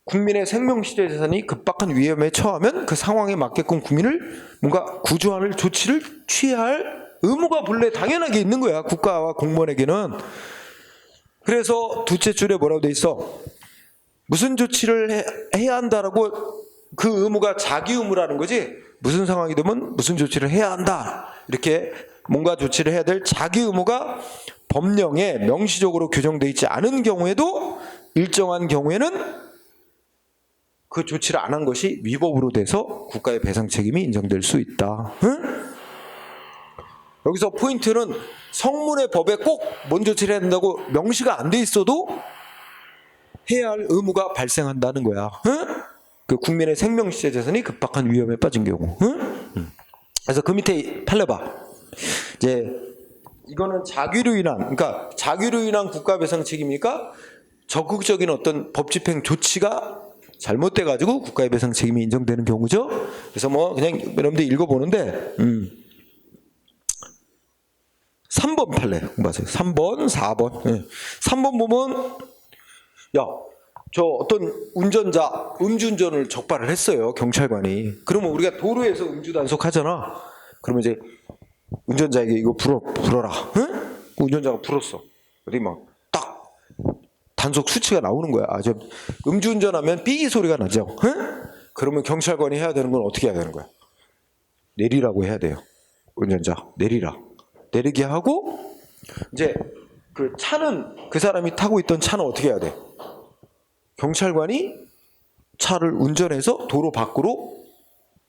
국민의 생명시대 재산이 급박한 위험에 처하면 그 상황에 맞게끔 국민을 뭔가 구조할 조치를 취해야 할 의무가 본래 당연하게 있는 거야, 국가와 공무원에게는. 그래서 둘째 줄에 뭐라고 돼 있어? 무슨 조치를 해야 한다라고 그 의무가 자기 의무라는 거지, 무슨 상황이 되면 무슨 조치를 해야 한다, 이렇게 뭔가 조치를 해야 될 자기 의무가 법령에 명시적으로 규정되어 있지 않은 경우에도 일정한 경우에는 그 조치를 안 한 것이 위법으로 돼서 국가의 배상 책임이 인정될 수 있다. 여기서 포인트는 성문의 법에 꼭 뭔 조치를 해야 된다고 명시가 안 돼 있어도 해야 할 의무가 발생한다는 거야. 그 국민의 생명시대 재산이 급박한 위험에 빠진 경우. 그래서 그 밑에 팔려봐. 이제 이거는 자기로 인한 국가배상 책임이니까 적극적인 어떤 법 집행 조치가 잘못돼가지고 국가의 배상 책임이 인정되는 경우죠. 그래서 뭐 그냥 여러분들 읽어보는데 3번 판례 맞아요. 3번, 4번. 3번 보면 저 어떤 운전자 음주운전을 적발을 했어요, 경찰관이. 그러면 우리가 도로에서 음주 단속하잖아. 그러면 이제 운전자에게 이거 불어라. 운전자가 불었어. 어디 막 단속 수치가 나오는 거야. 음주운전하면 삐 소리가 나죠. 그러면 경찰관이 해야 되는 건 어떻게 해야 되는 거야? 내리라고 해야 돼요. 운전자 내리라. 내리게 하고 이제 그 차는 그 사람이 타고 있던 차는 어떻게 해야 돼? 경찰관이 차를 운전해서 도로 밖으로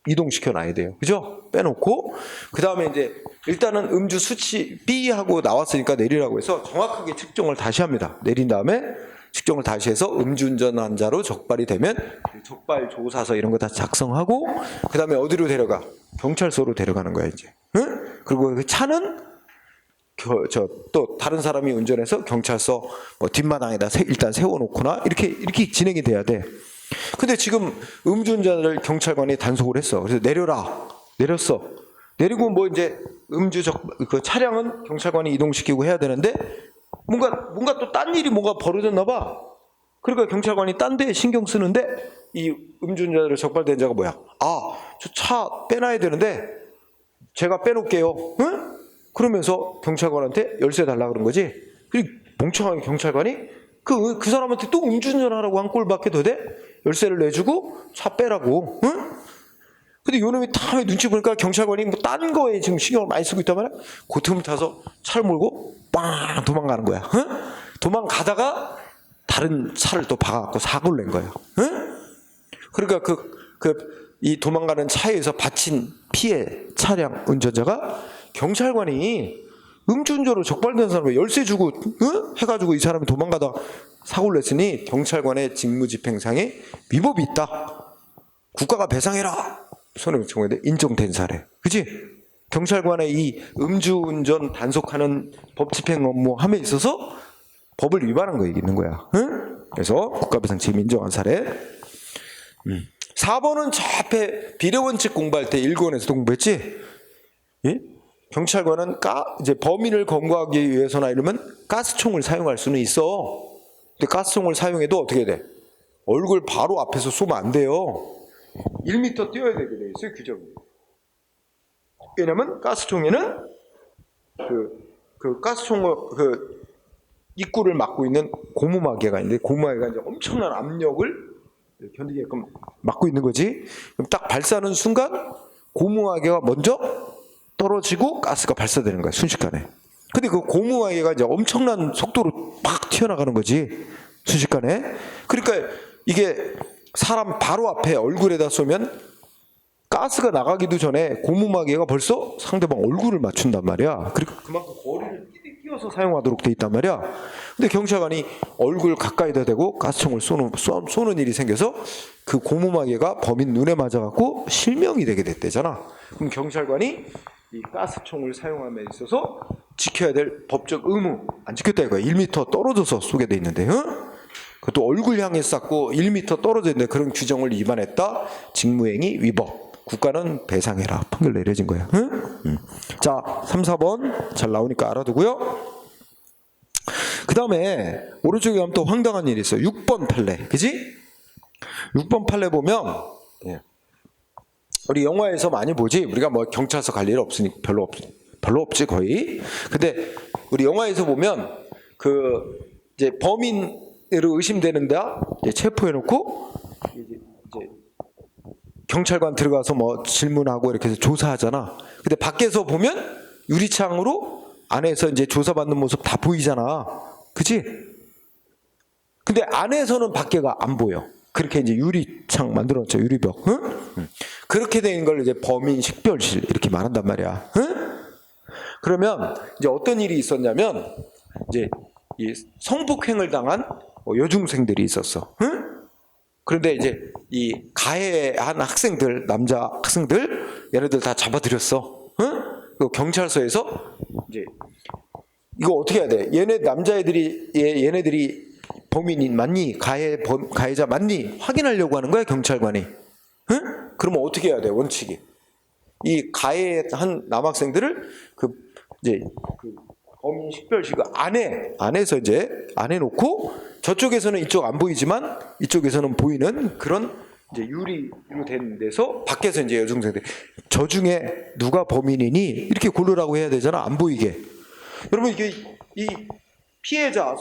이동시켜 놔야 돼요. 그죠? 빼놓고 그 다음에 이제 일단은 음주 수치 B 하고 나왔으니까 내리라고 해서 정확하게 측정을 다시 합니다. 내린 다음에 측정을 다시 해서 음주운전 환자로 적발이 되면 적발 조사서 이런 거 다 작성하고 그 다음에 어디로 데려가? 경찰서로 데려가는 거야 이제. 응? 그리고 그 차는 또 다른 사람이 운전해서 경찰서 뭐 뒷마당에다 일단 세워놓거나 이렇게 진행이 돼야 돼. 근데 지금 음주운전을 경찰관이 단속을 했어. 그래서 내려라. 내렸어. 내리고 뭐 이제 그 차량은 경찰관이 이동시키고 해야 되는데 뭔가 또 딴 일이 뭔가 벌어졌나 봐. 그러니까 경찰관이 딴 데에 신경 쓰는데 이 음주운전으로 적발된 자가 뭐야? 저 차 빼놔야 되는데 제가 빼놓을게요. 응? 그러면서 경찰관한테 열쇠 달라 그런 거지. 그리고 멍청한 경찰관이 그 사람한테 또 음주운전하라고 한 꼴밖에 더 돼? 열쇠를 내주고 차 빼라고. 응? 근데 요놈이 다음에 눈치 보니까 경찰관이 뭐 딴 거에 지금 신경을 많이 쓰고 있단 말이야. 그 틈을 타서 차를 몰고 빵 도망가는 거야. 응? 도망가다가 다른 차를 또 박아갖고 사고를 낸 거예요. 응? 그러니까 이 도망가는 차에서 받친 피해 차량 운전자가 경찰관이 음주운전으로 적발된 사람을 열쇠 주고 해가지고 이 사람이 도망가다 사고를 냈으니 경찰관의 직무집행상에 위법이 있다. 국가가 배상해라. 손해배상공원에 인정된 사례. 그치? 경찰관의 이 음주운전 단속하는 법집행 업무 함에 있어서 법을 위반한 거 있는 거야. 응? 그래서 국가배상 책임 인정한 사례. 4번은 저 앞에 비례원칙 공부할 때 1권에서도 공부했지? 예? 경찰관은 이제 범인을 검거하기 위해서나 이러면 가스총을 사용할 수는 있어. 근데 가스총을 사용해도 어떻게 돼? 얼굴 바로 앞에서 쏘면 안 돼요. 1m 뛰어야 되게 돼 있어요, 규정이. 왜냐면 가스총에는 그 가스총을 입구를 막고 있는 고무마개가 있는데 고무마개가 이제 엄청난 압력을 견디게끔 막고 있는 거지. 그럼 딱 발사하는 순간 고무마개가 먼저 떨어지고 가스가 발사되는 거야, 순식간에. 근데 그 고무마개가 이제 엄청난 속도로 막 튀어나가는 거지, 순식간에. 그러니까 이게 사람 바로 앞에 얼굴에다 쏘면 가스가 나가기도 전에 고무마개가 벌써 상대방 얼굴을 맞춘단 말이야. 그리고 그만큼 거리를 띄어서 사용하도록 돼 있단 말이야. 근데 경찰관이 얼굴 가까이다 대고 가스총을 쏘는 일이 생겨서 그 고무마개가 범인 눈에 맞아갖고 실명이 되게 됐대잖아. 그럼 경찰관이 이 가스총을 사용함에 있어서 지켜야 될 법적 의무 안 지켰다 이거야. 1m 떨어져서 쏘게 돼 있는데, 그것도 얼굴 향해 쐈고 1m 떨어져 있는데 그런 규정을 위반했다. 직무행위 위법. 국가는 배상해라. 판결 내려진 거야. 자, 3, 4번 잘 나오니까 알아두고요. 그 다음에 오른쪽에 가면 또 황당한 일이 있어요. 6번 판례. 그지? 6번 판례 보면 우리 영화에서 많이 보지. 우리가 뭐 경찰서 갈 일 없으니 별로 없지 거의. 근데 우리 영화에서 보면 이제 범인으로 의심되는다 체포해놓고 이제 경찰관 들어가서 뭐 질문하고 이렇게 해서 조사하잖아. 근데 밖에서 보면 유리창으로 안에서 이제 조사받는 모습 다 보이잖아. 그치? 근데 안에서는 밖에가 안 보여. 그렇게 이제 유리창 만들어놨죠. 유리벽. 응? 그렇게 된 걸 이제 범인 식별실 이렇게 말한단 말이야. 응? 그러면 이제 어떤 일이 있었냐면 이제 이 성폭행을 당한 여중생들이 있었어. 응? 그런데 이제 이 가해한 학생들, 남자 학생들 얘네들 다 잡아들였어. 응? 그 경찰서에서 이제 이거 어떻게 해야 돼? 얘네들이 범인이 맞니? 가해자 맞니? 확인하려고 하는 거야, 경찰관이. 응? 그러면 어떻게 해야 돼? 원칙이. 이 가해한 남학생들을 이제 범인 식별실 안에서 이제 안에 놓고 저쪽에서는 이쪽 안 보이지만 이쪽에서는 보이는 그런 이제 유리로 된 데서 밖에서 이제 여중생들 저 중에 누가 범인이니 이렇게 고르라고 해야 되잖아. 안 보이게. 여러분 이게 이 피해자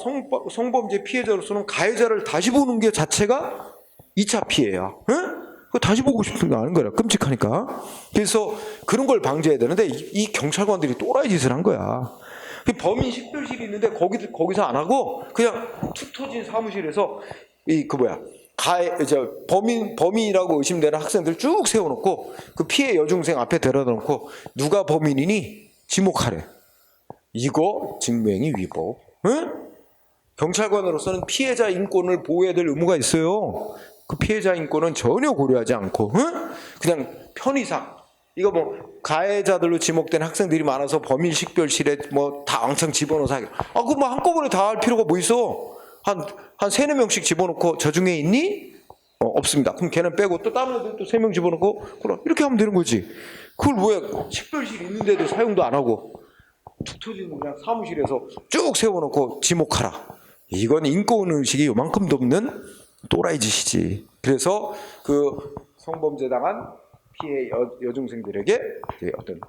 성범죄 피해자로서는 가해자를 다시 보는 게 자체가 2차 피해야. 응? 그 다시 보고 싶은 거 아는 거야. 끔찍하니까. 그래서 그런 걸 방지해야 되는데 이 경찰관들이 또라이 짓을 한 거야. 그 범인 식별실이 있는데 거기서 안 하고 그냥 툭 터진 사무실에서 범인이라고 의심되는 학생들 쭉 세워놓고 그 피해 여중생 앞에 데려다 놓고 누가 범인이니 지목하래. 이거 직무행위 위법. 응? 경찰관으로서는 피해자 인권을 보호해야 될 의무가 있어요. 그 피해자 인권은 전혀 고려하지 않고 그냥 편의상 이거 가해자들로 지목된 학생들이 많아서 범인 식별실에 다 왕창 집어넣어서 하게. 그거 한꺼번에 다 할 필요가 뭐 있어? 한 세네 명씩 집어넣고 저 중에 있니? 없습니다. 그럼 걔는 빼고 또 다른 애들 또 3명 집어넣고 그럼 이렇게 하면 되는 거지. 그걸 왜 식별실 있는데도 사용도 안 하고 툭 터지는 그냥 사무실에서 쭉 세워놓고 지목하라. 이건 인권의식이 요만큼도 없는 또라이 짓이지. 그래서 그 성범죄 당한 피해 여중생들에게 어떤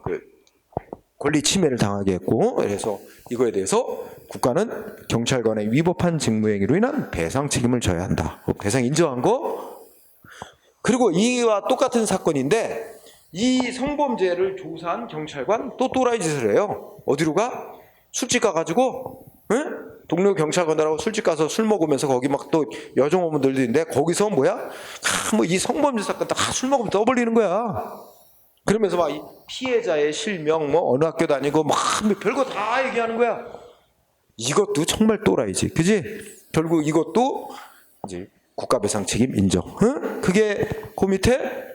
그 권리 침해를 당하게 했고, 그래서 이거에 대해서 국가는 경찰관의 위법한 직무행위로 인한 배상 책임을 져야 한다. 배상 인정한 거. 그리고 이와 똑같은 사건인데 이 성범죄를 조사한 경찰관 또 또라이 짓을 해요. 어디로 가? 술집 가가지고 동료 경찰관들하고 술집 가서 술 먹으면서 거기 막 또 여종 어머들도 있는데 거기서 이 성범죄 사건 다 술 먹으면 떠벌리는 거야. 그러면서 막 이 피해자의 실명 어느 학교 다니고 별거 다 얘기하는 거야. 이것도 정말 또라이지, 그지? 결국 이것도 이제 국가배상 책임 인정. 그게 그 밑에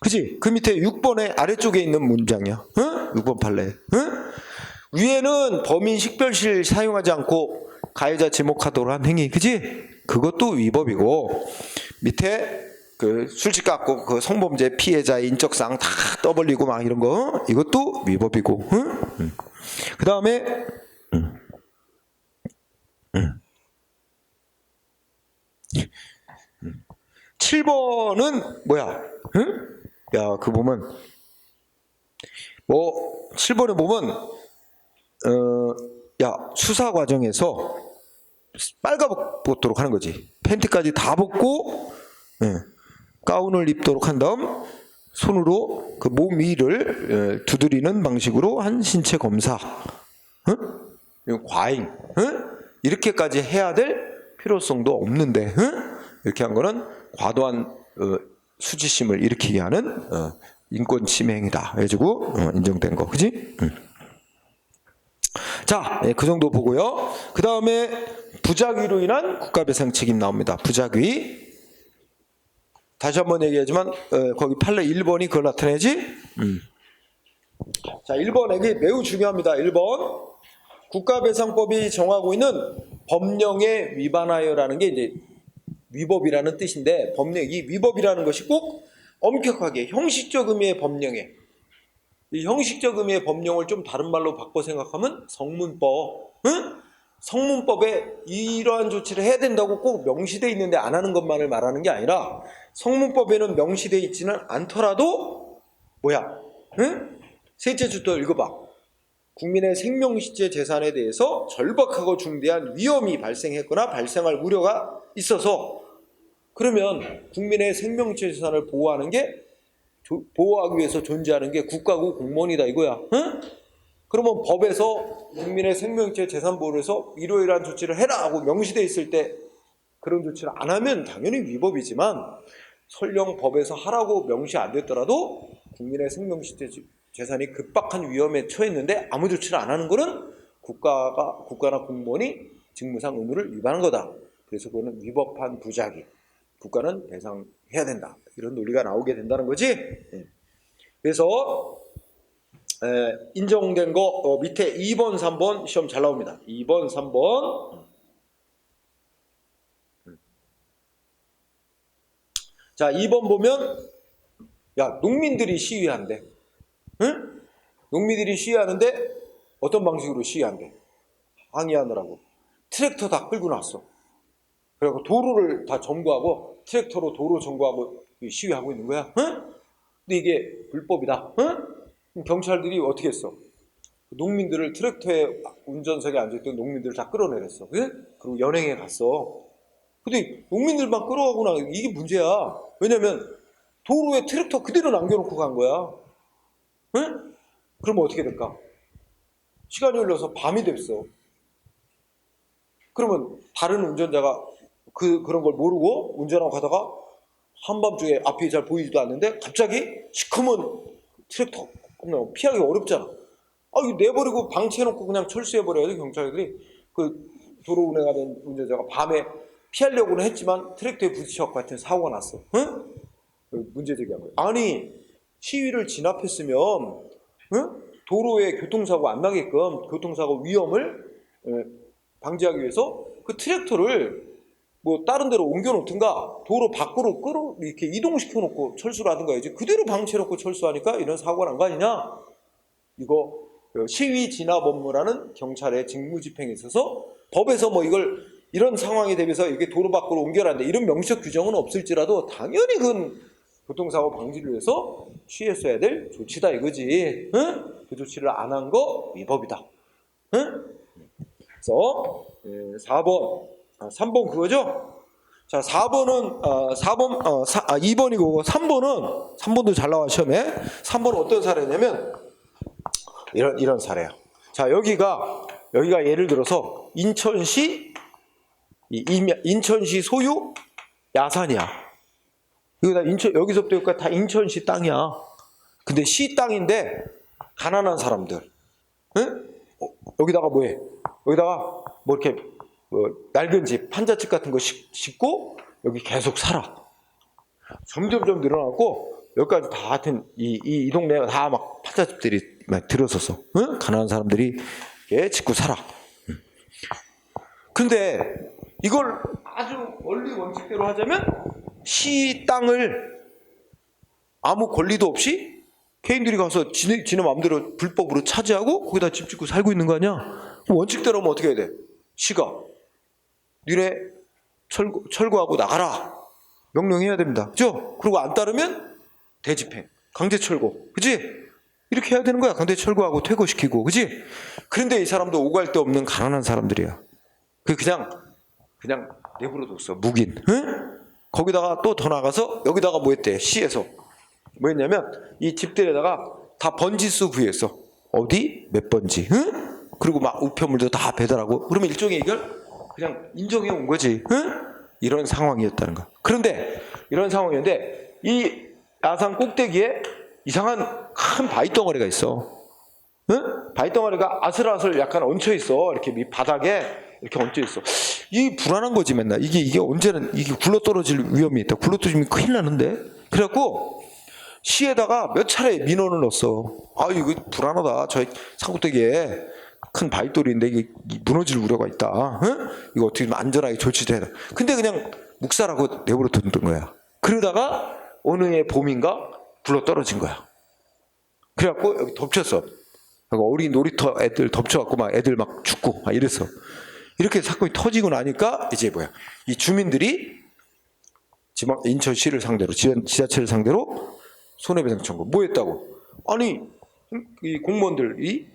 그지? 그 밑에 6번의 아래쪽에 있는 문장이야. 6번 판례. 위에는 범인 식별실 사용하지 않고 가해자 지목하도록 한 행위, 그지? 그것도 위법이고, 밑에 그 술집 갖고 그 성범죄 피해자의 인적사항 다 떠벌리고 막 이런 거, 이것도 위법이고. 그 다음에 7번은 뭐야? 야, 그 보면 7번에 보면 수사 과정에서 빨가벗도록 하는 거지. 팬티까지 다 벗고 가운을 입도록 한 다음 손으로 그 몸 위를 두드리는 방식으로 한 신체 검사, 과잉, 이렇게까지 해야 될 필요성도 없는데 이렇게 한 거는 과도한 수치심을 일으키게 하는 인권 침해 행위다 해가지고 인정된 거, 그지? 자, 그 정도 보고요. 그 다음에 부작위로 인한 국가배상 책임 나옵니다. 부작위. 다시 한번 얘기하지만 거기 판례 1번이 그걸 나타내지. 자, 1번에게 매우 중요합니다. 1번. 국가배상법이 정하고 있는 법령에 위반하여라는 게 이제 위법이라는 뜻인데, 이 위법이라는 것이 꼭 엄격하게 형식적 의미의 법령에, 이 형식적 의미의 법령을 좀 다른 말로 바꿔 생각하면 성문법, 성문법에 이러한 조치를 해야 된다고 꼭 명시되어 있는데 안 하는 것만을 말하는 게 아니라, 성문법에는 명시되어 있지는 않더라도 셋째 주도 읽어봐. 국민의 생명시체 재산에 대해서 절박하고 중대한 위험이 발생했거나 발생할 우려가 있어서, 그러면 국민의 생명시체 재산을 보호하기 위해서 존재하는 게 국가고 공무원이다 이거야. 그러면 법에서 국민의 생명시체 재산 보호를 해서 이러이러한 조치를 해라 하고 명시되어 있을 때 그런 조치를 안 하면 당연히 위법이지만, 설령 법에서 하라고 명시 안 됐더라도 국민의 생명시체 재산이 급박한 위험에 처했는데 아무 조치를 안 하는 거는 국가나 공무원이 직무상 의무를 위반한 거다. 그래서 그거는 위법한 부작위, 국가는 배상해야 된다. 이런 논리가 나오게 된다는 거지. 그래서 인정된 거 밑에 2번, 3번 시험 잘 나옵니다. 2번, 3번. 자, 2번 보면 농민들이 시위한대. 농민들이 시위하는데 어떤 방식으로 시위한대? 항의하느라고 트랙터 다 끌고 났어. 그리고 도로를 다 점거하고 트랙터로 도로 점거하고 시위하고 있는 거야. 근데 이게 불법이다. 경찰들이 어떻게 했어? 농민들을 트랙터에 운전석에 앉아있던 농민들을 다 끌어내렸어. 그리고 연행해 갔어. 근데 농민들만 끌어가고 나 이게 문제야. 왜냐면 도로에 트랙터 그대로 남겨놓고 간 거야. 응? 그러면 어떻게 될까? 시간이 흘러서 밤이 됐어. 그러면 다른 운전자가 그런 걸 모르고 운전하고 가다가 한밤중에 앞이 잘 보이지도 않는데 갑자기 시커먼 트랙터 피하기 어렵잖아. 이거 내버리고 방치해놓고 그냥 철수해버려야지. 경찰들이 그 도로 운행하던 운전자가 밤에 피하려고는 했지만 트랙터에 부딪혀갖고 같은 사고가 났어. 응? 문제 제기한 거예요. 아니 시위를 진압했으면 응? 도로에 교통사고 안 나게끔 교통사고 위험을 방지하기 위해서 그 트랙터를 뭐 다른 데로 옮겨놓든가 도로 밖으로 이렇게 이동시켜 놓고 철수를 하든가 해야지. 그대로 방치해놓고 철수하니까 이런 사고가 난 거 아니냐. 이거 시위 진압 업무라는 경찰의 직무집행에 있어서 법에서 뭐 이런 상황에 대비해서 이게 도로 밖으로 옮겨야 한다 이런 명시적 규정은 없을지라도 당연히 그건 교통사고 방지를 위해서 취했어야 될 조치다 이거지. 응? 그 조치를 안 한 거 위법이다. 응? 그래서 3번 그거죠? 자, 4번은 2번이고 3번도 잘 나와 시험에. 3번은 어떤 사례냐면 이런 사례야. 자, 여기가 예를 들어서 인천시 소유 야산이야. 여기서부터 여기까지 다 인천시 땅이야. 근데 시 땅인데 가난한 사람들, 응? 여기다가 뭐해? 여기다가 뭐 이렇게 낡은 집, 판잣집 같은 거 짓고 여기 계속 살아. 점점점 늘어나고 여기까지 다 하여튼 이 동네가 다 막 판잣집들이 막 들어서서, 응? 가난한 사람들이 짓고 살아. 근데 이걸 아주 원리 원칙대로 하자면 시 땅을 아무 권리도 없이 개인들이 가서 지네 마음대로 불법으로 차지하고 거기다 집 짓고 살고 있는 거 아니야? 원칙대로 하면 어떻게 해야 돼? 시가 니네 철거하고 나가라 명령해야 됩니다. 그죠? 그리고 안 따르면 대집행, 강제철거, 그지? 이렇게 해야 되는 거야. 강제철거하고 퇴거시키고, 그지? 그런데 이 사람도 오갈 데 없는 가난한 사람들이야. 그냥 내버려뒀어. 묵인. 응? 거기다가 또 더 나가서 여기다가 뭐 했대? 시에서 뭐 했냐면 이 집들에다가 다 번지수 부여했어. 어디? 몇 번지. 응? 그리고 막 우편물도 다 배달하고. 그러면 일종의 이걸 그냥 인정해 온 거지. 응? 이런 상황이었다는 거야. 그런데 이런 상황이었는데 이 야산 꼭대기에 이상한 큰 바위덩어리가 있어. 응? 바위덩어리가 아슬아슬 약간 얹혀 있어. 이렇게 밑 바닥에 이렇게 얹혀 있어. 이 불안한 거지 맨날. 이게 언제는 이게 굴러 떨어질 위험이 있다. 굴러 떨어지면 큰일 나는데. 그래갖고 시에다가 몇 차례 민원을 넣었어. 이거 불안하다. 저 산꼭대기에 큰 바위돌인데 이게 무너질 우려가 있다. 응? 이거 어떻게 좀 안전하게 조치돼야 돼. 근데 그냥 묵살하고 내버려 둔 거야. 그러다가 어느 해 봄인가 굴러 떨어진 거야. 그래갖고 여기 덮쳤어. 어린 놀이터 애들 덮쳐갖고 막 애들 막 죽고 막 이랬어. 이렇게 사건이 터지고 나니까 이제 뭐야? 이 주민들이 인천시를 상대로, 지자체를 상대로 손해배상 청구. 뭐 했다고? 아니, 이 공무원들이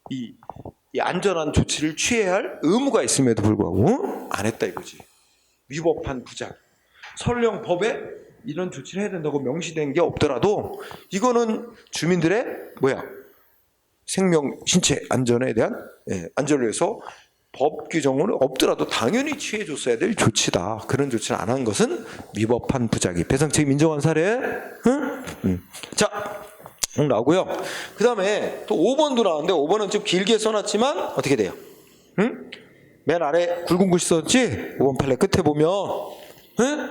이 안전한 조치를 취해야 할 의무가 있음에도 불구하고 안 했다 이거지. 위법한 부작. 설령 법에 이런 조치를 해야 된다고 명시된 게 없더라도 이거는 주민들의 생명, 신체 안전에 대한 안전을 위해서 법 규정은 없더라도 당연히 취해줬어야 될 조치다. 그런 조치를 안 한 것은 위법한 부작위. 배상 책임 인정한 사례. 응? 자, 나오고요. 그 다음에 또 5번도 나왔는데 5번은 좀 길게 써놨지만 어떻게 돼요? 응? 맨 아래 굵은 글씨 썼지? 5번 판례 끝에 보면 응?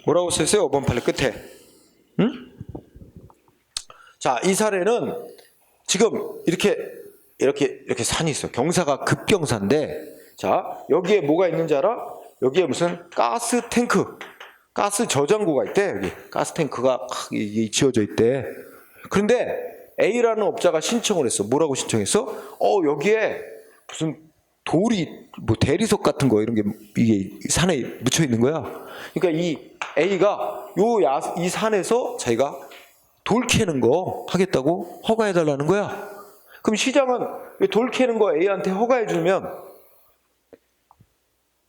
뭐라고 썼어요? 5번 판례 끝에. 응? 자, 이 사례는 지금 이렇게 산이 있어. 경사가 급경사인데, 자, 여기에 뭐가 있는지 알아? 여기에 무슨 가스 탱크, 가스 저장고가 있대. 여기 가스 탱크가 지어져 있대. 그런데 A라는 업자가 신청을 했어. 뭐라고 신청했어? 여기에 무슨 돌이 뭐 대리석 같은 거 이런 게 이게 산에 묻혀 있는 거야. 그러니까 이 A가 이 산에서 자기가 돌 캐는 거 하겠다고 허가해 달라는 거야. 그럼 시장은 돌 캐는 거 A한테 허가해 주면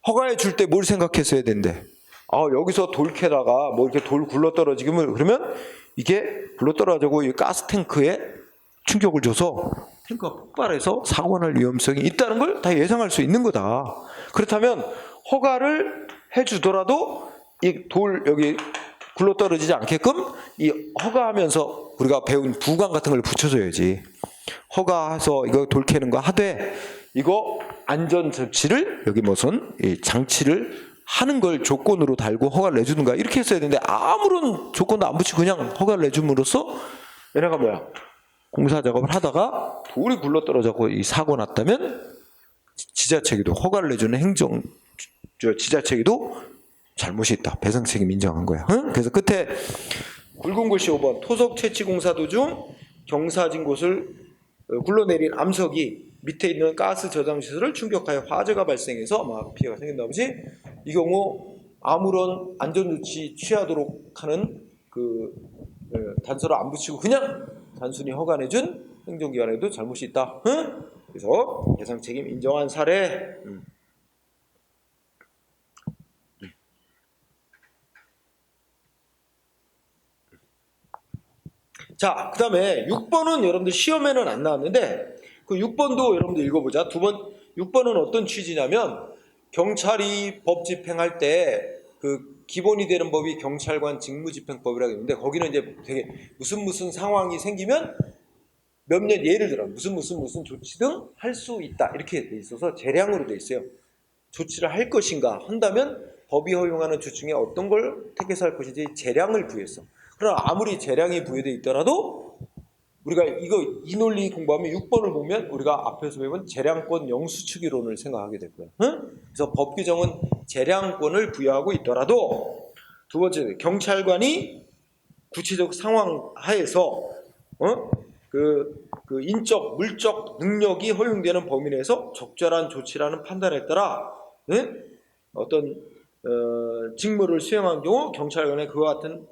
허가해 줄 때 뭘 생각했어야 된대? 여기서 돌 캐다가 뭐 이렇게 돌 굴러 떨어지면 그러면 이게 굴러 떨어지고 이 가스 탱크에 충격을 줘서 탱크가 폭발해서 사고 날 위험성이 있다는 걸 다 예상할 수 있는 거다. 그렇다면 허가를 해주더라도 이 돌 여기 굴러 떨어지지 않게끔 이 허가하면서 우리가 배운 부관 같은 걸 붙여줘야지. 허가해서 이거 돌 캐는 거 하되 이거 안전 조치를 여기 무슨 이 장치를 하는 걸 조건으로 달고 허가를 내주는가 이렇게 했어야 되는데 아무런 조건도 안 붙이고 그냥 허가를 내줌으로써 얘네가 뭐야? 공사 작업을 하다가 돌이 굴러 떨어져서 이 사고 났다면 지자체계도 허가를 내주는 지자체계도 잘못이 있다. 배상 책임 인정한 거야. 응? 그래서 끝에 굵은 글씨 5번 토속 채취 공사 도중 경사진 곳을 굴러내린 암석이 밑에 있는 가스 저장 시설을 충격하여 화재가 발생해서 막 피해가 생긴다 보지. 이 경우 아무런 안전 조치 취하도록 하는 그 단서를 안 붙이고 그냥 단순히 허가 내준 행정기관에도 잘못이 있다. 응? 그래서 배상 책임 인정한 사례. 자, 그 다음에 6번은 여러분들 시험에는 안 나왔는데 그 6번도 여러분들 읽어보자. 6번은 어떤 취지냐면 경찰이 법 집행할 때 그 기본이 되는 법이 경찰관 직무집행법이라고 있는데 거기는 이제 되게 무슨 상황이 생기면 몇 년 예를 들어 무슨 조치 등 할 수 있다 이렇게 돼 있어서 재량으로 돼 있어요. 조치를 할 것인가 한다면 법이 허용하는 조치 중에 어떤 걸 택해서 할 것인지 재량을 부여했어. 그러나 아무리 재량이 부여되어 있더라도 우리가 이 논리 공부하면 6번을 보면 우리가 앞에서 배운 재량권 영수축이론을 생각하게 될 거야. 응? 그래서 법 규정은 재량권을 부여하고 있더라도 두 번째 경찰관이 구체적 상황 하에서 그 인적 물적 능력이 허용되는 범위 내에서 적절한 조치라는 판단에 따라 어떤 직무를 수행한 경우 경찰관의 그와 같은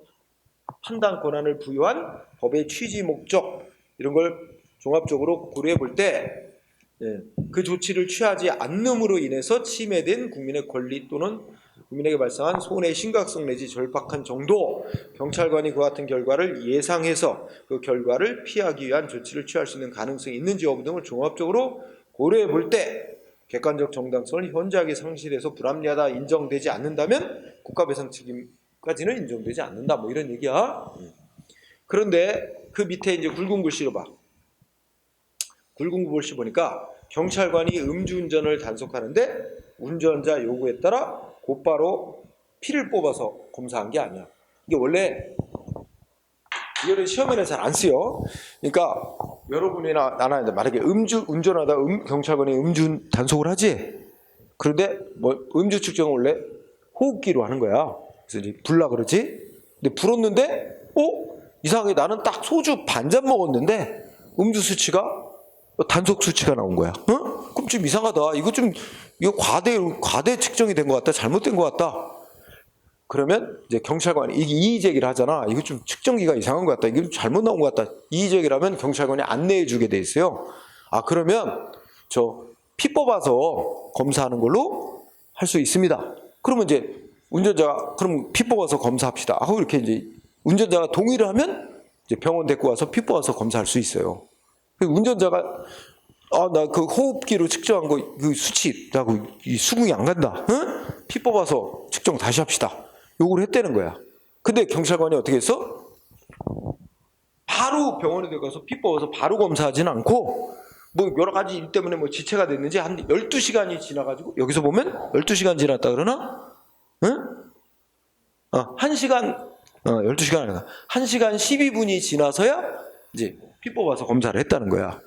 판단 권한을 부여한 법의 취지 목적 이런 걸 종합적으로 고려해 볼 때 그 조치를 취하지 않음으로 인해서 침해된 국민의 권리 또는 국민에게 발생한 손해의 심각성 내지 절박한 정도 경찰관이 그와 같은 결과를 예상해서 그 결과를 피하기 위한 조치를 취할 수 있는 가능성이 있는지 여부 등을 종합적으로 고려해 볼 때 객관적 정당성을 현저하게 상실해서 불합리하다 인정되지 않는다면 국가배상 책임까지는 인정되지 않는다 뭐 이런 얘기야. 그런데 그 밑에 이제 굵은 글씨로 봐. 굵은 글씨 보니까 경찰관이 음주운전을 단속하는데 운전자 요구에 따라 곧바로 피를 뽑아서 검사한 게 아니야. 이게 원래 이거는 시험에는 잘 안 쓰여. 그러니까 여러분이나 나나 만약에 운전하다 경찰관이 음주 단속을 하지. 그런데 뭐 음주 측정은 원래 호흡기로 하는 거야. 그래서 이제 불라 그러지. 근데 불었는데 이상하게 나는 딱 소주 반잔 먹었는데 음주 수치가 단속 수치가 나온 거야. 그럼 좀 이상하다. 이거 과대 측정이 된 것 같다. 잘못된 것 같다. 그러면 이제 경찰관이 이의 제기를 하잖아. 이거 좀 측정기가 이상한 것 같다. 이게 좀 잘못 나온 것 같다. 이의 제기를 하면 경찰관이 안내해 주게 돼 있어요. 그러면 저 피 뽑아서 검사하는 걸로 할 수 있습니다. 그러면 이제 운전자가 그럼 피 뽑아서 검사합시다. 하고 이렇게 이제 운전자가 동의를 하면 이제 병원 데리고 와서 피 뽑아서 검사할 수 있어요. 운전자가 나 그 호흡기로 측정한 거 그 수치라고 이 수긍이 안 간다. 피 뽑아서 측정 다시 합시다. 요구를 했다는 거야. 근데 경찰관이 어떻게 했어? 바로 병원에 들어가서 피 뽑아서 바로 검사하지는 않고 뭐 여러 가지 일 때문에 뭐 지체가 됐는지 한 12시간이 지나가지고 여기서 보면 12시간 지났다 그러나? 1시간 12시간 아니라 1시간 12분이 지나서야 이제 피 뽑아서 검사를 했다는 거야.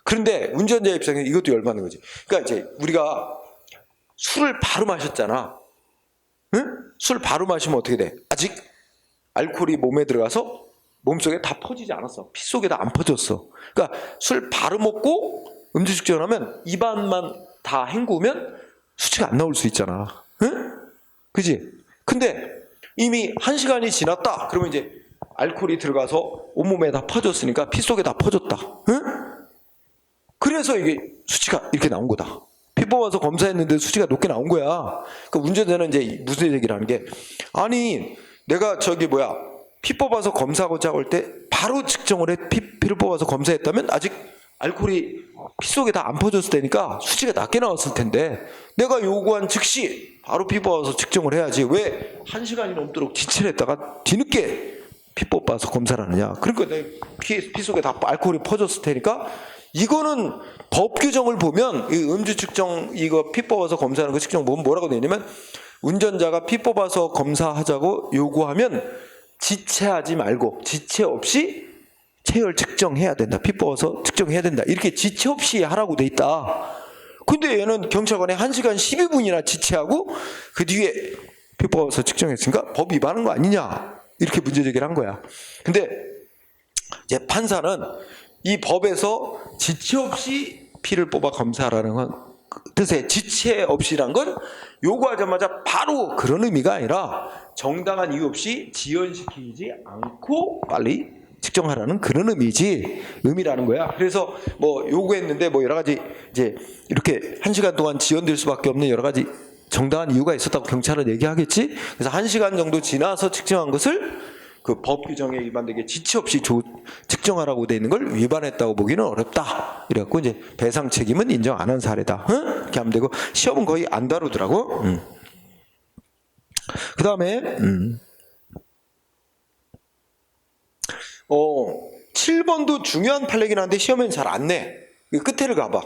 그런데 운전자 입장에서 이것도 열받는 거지. 그러니까 이제 우리가 술을 바로 마셨잖아. 술 바로 마시면 어떻게 돼? 아직 알코올이 몸에 들어가서 몸속에 다 퍼지지 않았어. 피 속에다 안 퍼졌어. 그러니까 술 바로 먹고 음주 측정하면 입안만 다 헹구면 수치가 안 나올 수 있잖아. 그지? 근데 이미 1시간이 지났다. 그러면 이제 알코올이 들어가서 온몸에 다 퍼졌으니까 피 속에 다 퍼졌다. 그래서 이게 수치가 이렇게 나온 거다. 피 피 뽑아서 검사했는데 수치가 높게 나온 거야. 그 운전자는 이제 무슨 얘기를 하는 게, 아니 내가 피 뽑아서 검사하고자 할 때 바로 측정을 해 피를 뽑아서 검사했다면 아직 알코올이 피 속에 다 안 퍼졌을 테니까 수치가 낮게 나왔을 텐데 내가 요구한 즉시 바로 피 뽑아서 측정을 해야지 왜 1시간이 넘도록 지체를 했다가 뒤늦게 피 뽑아서 검사를 하느냐. 그러니까 내 피 속에 다 알코올이 퍼졌을 테니까 이거는 법 규정을 보면 이 음주 측정 이거 피 뽑아서 검사하는 거 측정 보면 뭐라고 되어 있냐면 운전자가 피 뽑아서 검사하자고 요구하면 지체하지 말고 지체 없이 체열 측정해야 된다. 피 뽑아서 측정해야 된다. 이렇게 지체 없이 하라고 돼 있다. 근데 얘는 경찰관에 1시간 12분이나 지체하고 그 뒤에 피 뽑아서 측정했으니까 법 위반한 거 아니냐. 이렇게 문제제기를 한 거야. 근데 이제 판사는 이 법에서 지체 없이 피를 뽑아 검사하라는 건 뜻의 지체 없이란 건 요구하자마자 바로 그런 의미가 아니라 정당한 이유 없이 지연시키지 않고 빨리 측정하라는 그런 의미라는 거야. 그래서 요구했는데 여러 가지 이제 이렇게 1시간 동안 지연될 수밖에 없는 여러 가지 정당한 이유가 있었다고 경찰은 얘기하겠지. 그래서 1시간 정도 지나서 측정한 것을 그 법 규정에 위반되게 지체 없이 측정하라고 돼 있는 걸 위반했다고 보기는 어렵다. 이래갖고 이제 배상 책임은 인정 안 한 사례다. 이렇게 하면 되고 시험은 거의 안 다루더라고. 그 다음에 7번도 중요한 판례긴 한데 시험에는 잘 안 내. 끝에를 가봐.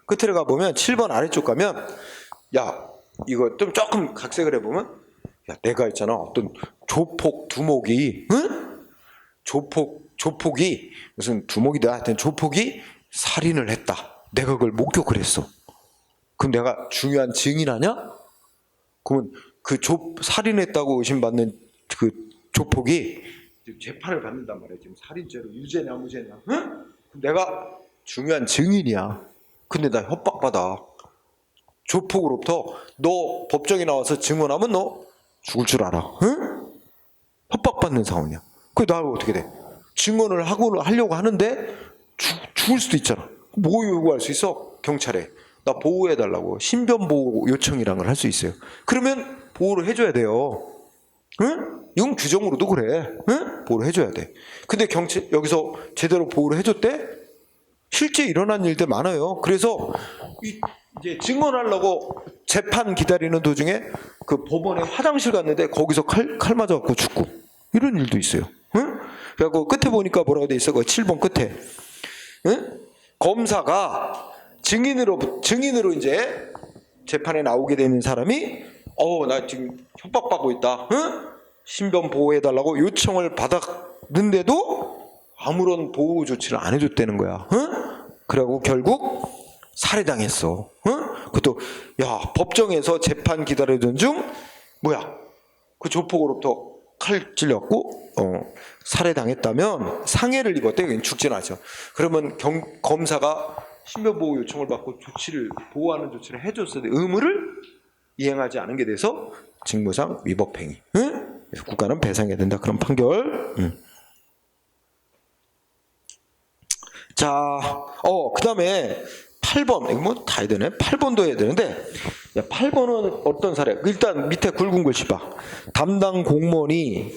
끝에를 가보면 7번 아래쪽 가면 야 이거 좀 조금 각색을 해보면 야 내가 있잖아 어떤 조폭 두목이 조폭이 무슨 두목이다 하여튼 조폭이 살인을 했다. 내가 그걸 목격을 했어. 그럼 내가 중요한 증인하냐? 그러면 그 살인했다고 의심받는 그 조폭이 지금 재판을 받는단 말이야. 지금 살인죄로 유죄냐 무죄냐. 그럼 내가 중요한 증인이야. 근데 나 협박받아. 조폭으로부터 너 법정에 나와서 증언하면 너 죽을 줄 알아. 협박받는 상황이야. 그래 나 어떻게 돼? 증언을 하려고 하는데 죽을 수도 있잖아. 뭐 요구할 수 있어? 경찰에 나 보호해달라고 신변보호 요청이라는 걸 할 수 있어요. 그러면 보호를 해줘야 돼요. 이건 규정으로도 그래. 보호를 해줘야 돼. 근데 경찰 여기서 제대로 보호를 해줬대? 실제 일어난 일들 많아요. 그래서 이제 증언하려고 재판 기다리는 도중에 그 법원에 화장실 갔는데 거기서 칼 맞아갖고 죽고 이런 일도 있어요. 그래갖고 끝에 보니까 뭐라고 돼 있어? 그 7번 끝에 검사가 증인으로 이제 재판에 나오게 되는 사람이 나 지금 협박받고 있다. 신변 보호해달라고 요청을 받았는데도 아무런 보호 조치를 안 해줬다는 거야. 그래갖고 결국 살해당했어. 그것도 법정에서 재판 기다리던 중 그 조폭으로부터 칼 찔렸고 살해당했다면 상해를 입었대. 죽진 않죠. 그러면 검사가 신변보호 요청을 받고 보호하는 조치를 해줬어야 돼. 의무를 이행하지 않은 게 돼서 직무상 위법행위. 그래서 국가는 배상해야 된다. 그런 판결. 자, 그 다음에 8번, 이거 다 해야 되네. 8번도 해야 되는데, 8번은 어떤 사례? 일단 밑에 굵은 글씨 봐. 담당 공무원이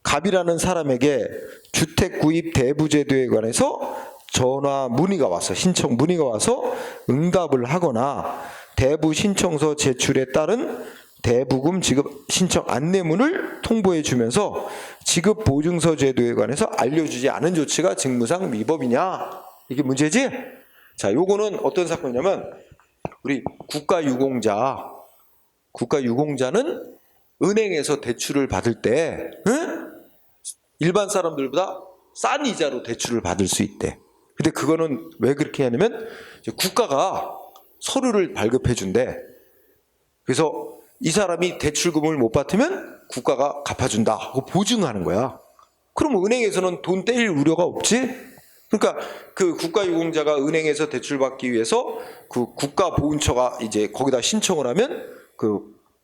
갑이라는 사람에게 주택 구입 대부제도에 관해서 신청 문의가 와서 응답을 하거나 대부 신청서 제출에 따른 대부금 지급 신청 안내문을 통보해 주면서 지급 보증서 제도에 관해서 알려주지 않은 조치가 직무상 위법이냐? 이게 문제지? 자, 요거는 어떤 사건이냐면 우리 국가유공자는 은행에서 대출을 받을 때 일반 사람들보다 싼 이자로 대출을 받을 수 있대. 근데 그거는 왜 그렇게 하냐면 국가가 서류를 발급해 준대. 그래서 이 사람이 대출금을 못 받으면 국가가 갚아준다 하고 보증하는 거야. 그럼 은행에서는 돈 떼일 우려가 없지? 그러니까 그 국가유공자가 은행에서 대출 받기 위해서 그 국가보훈처가 이제 거기다 신청을 하면 그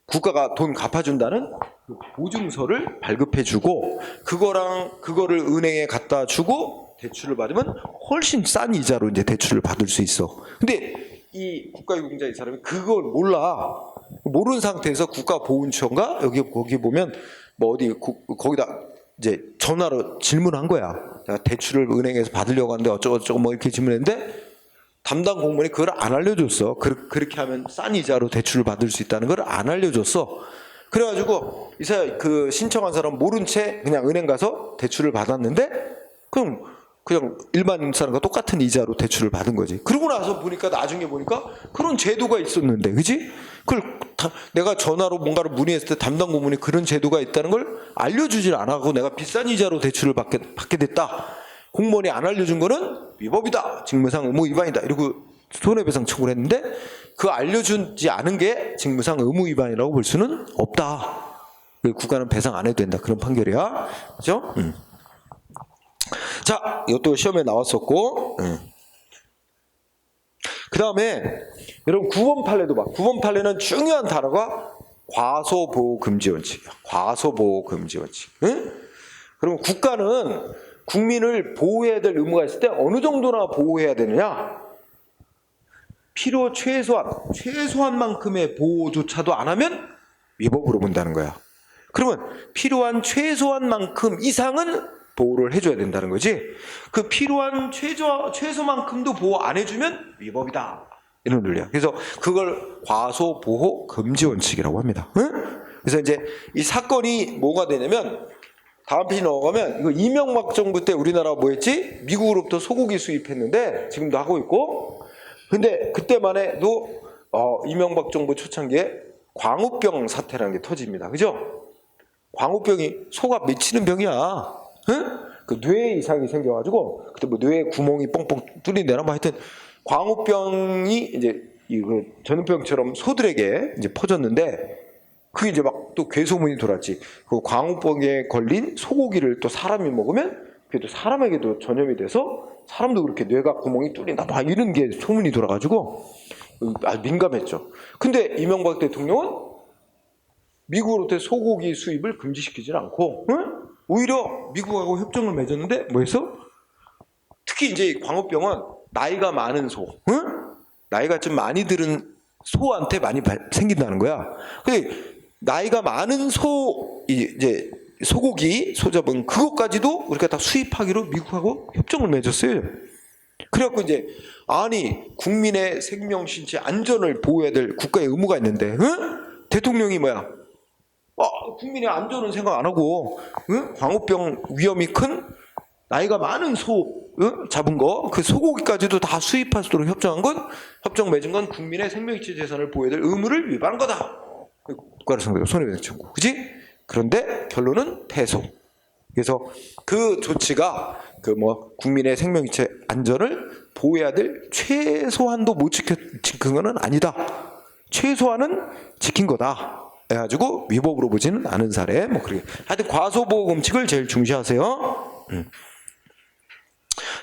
국가가 돈 갚아준다는 그 보증서를 발급해주고 그거를 은행에 갖다 주고 대출을 받으면 훨씬 싼 이자로 이제 대출을 받을 수 있어. 근데 이 국가유공자 이 사람이 그걸 몰라. 모르는 상태에서 국가보훈처인가 거기 보면 뭐 어디 거기다 이제 전화로 질문한 거야. 내가 대출을 은행에서 받으려고 하는데 어쩌고 뭐 이렇게 질문했는데 담당 공무원이 그걸 안 알려줬어. 그렇게 하면 싼 이자로 대출을 받을 수 있다는 걸 안 알려줬어. 그래가지고 이 사람 그 신청한 사람 모른 채 그냥 은행 가서 대출을 받았는데 그럼 그냥 일반 사람과 똑같은 이자로 대출을 받은 거지. 그러고 나서 보니까 나중에 보니까 그런 제도가 있었는데, 그지? 그걸 내가 전화로 뭔가를 문의했을 때 담당 고문이 그런 제도가 있다는 걸 알려주질 않았고 내가 비싼 이자로 대출을 받게 됐다. 공무원이 안 알려준 거는 위법이다. 직무상 의무 위반이다. 이러고 손해배상 청구를 했는데 그 알려주지 않은 게 직무상 의무 위반이라고 볼 수는 없다. 국가는 배상 안 해도 된다. 그런 판결이야. 그죠? 자, 이것도 시험에 나왔었고, 그 다음에 여러분 9번 판례도 봐. 9번 판례는 중요한 단어가 과소보호금지원칙이야. 과소보호금지원칙. 그러면 국가는 국민을 보호해야 될 의무가 있을 때 어느 정도나 보호해야 되느냐? 필요 최소한만큼의 보호조차도 안 하면 위법으로 본다는 거야. 그러면 필요한 최소한만큼 이상은 보호를 해줘야 된다는 거지. 그 필요한 최소만큼도 보호 안 해주면 위법이다. 이런 논리야. 그래서 그걸 과소보호 금지 원칙이라고 합니다. 그래서 이제 이 사건이 뭐가 되냐면 다음 페이지 넘어가면 이거 이명박 정부 때 우리나라가 뭐했지? 미국으로부터 소고기 수입했는데 지금도 하고 있고. 근데 그때만 해도 이명박 정부 초창기에 광우병 사태라는 게 터집니다. 그죠? 광우병이 소가 미치는 병이야. 그 뇌 이상이 생겨가지고 그때 뭐 뇌에 구멍이 뻥뻥 뚫린데나 뭐 하여튼 광우병이 이제 이거 전염병처럼 소들에게 이제 퍼졌는데 그게 이제 막 또 괴소문이 돌았지. 그 광우병에 걸린 소고기를 또 사람이 먹으면 그게 또 사람에게도 전염이 돼서 사람도 그렇게 뇌가 구멍이 뚫린다 막 이런 게 소문이 돌아가지고 아주 민감했죠. 근데 이명박 대통령은 미국으로부터 소고기 수입을 금지시키지 않고 오히려 미국하고 협정을 맺었는데 뭐 했어? 특히 이제 광우병은 나이가 많은 소, 나이가 좀 많이 들은 소한테 많이 생긴다는 거야. 근데 나이가 많은 이제 소고기, 소잡은 그것까지도 우리가 다 수입하기로 미국하고 협정을 맺었어요. 그래갖고 이제 아니 국민의 생명, 신체, 안전을 보호해야 될 국가의 의무가 있는데 대통령이 뭐야? 국민의 안전은 생각 안 하고 광우병 위험이 큰 나이가 많은 소 잡은 거 그 소고기까지도 다 수입할 수 있도록 협정 맺은 건 국민의 생명이체 재산을 보호해야 될 의무를 위반한 거다. 국가를 상대로 손해배상 청구. 그지? 그런데 결론은 패소. 그래서 그 조치가 그 뭐 국민의 생명이체 안전을 보호해야 될 최소한도 못 지킨 거는 아니다. 최소한은 지킨 거다. 해가지고 위법으로 보지는 않은 사례. 뭐 그렇게. 하여튼 과소보호 금칙을 제일 중시하세요.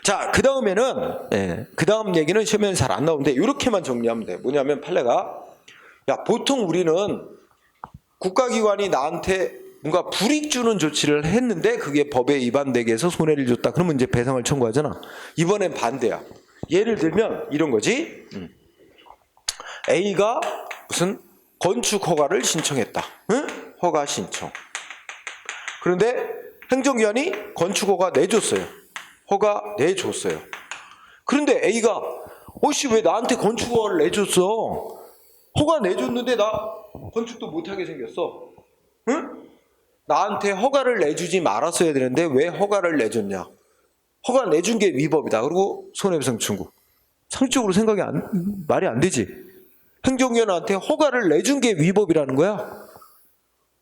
자, 그 다음에는 그 다음 얘기는 시험에는 잘 안 나오는데 이렇게만 정리하면 돼. 뭐냐면 판례가 보통 우리는 국가기관이 나한테 뭔가 불이익 주는 조치를 했는데 그게 법에 위반되게 해서 손해를 줬다. 그러면 이제 배상을 청구하잖아. 이번엔 반대야. 예를 들면 이런 거지. A가 무슨 건축 허가를 신청했다. 허가 신청. 그런데 행정기관이 건축 허가 내줬어요. 허가 내줬어요. 그런데 A가 왜 나한테 건축 허가를 내줬어? 허가 내줬는데 나 건축도 못하게 생겼어. 나한테 허가를 내주지 말았어야 되는데 왜 허가를 내줬냐? 허가 내준 게 위법이다. 그리고 손해배상 청구. 상식적으로 말이 안 되지. 행정위원한테 허가를 내준 게 위법이라는 거야.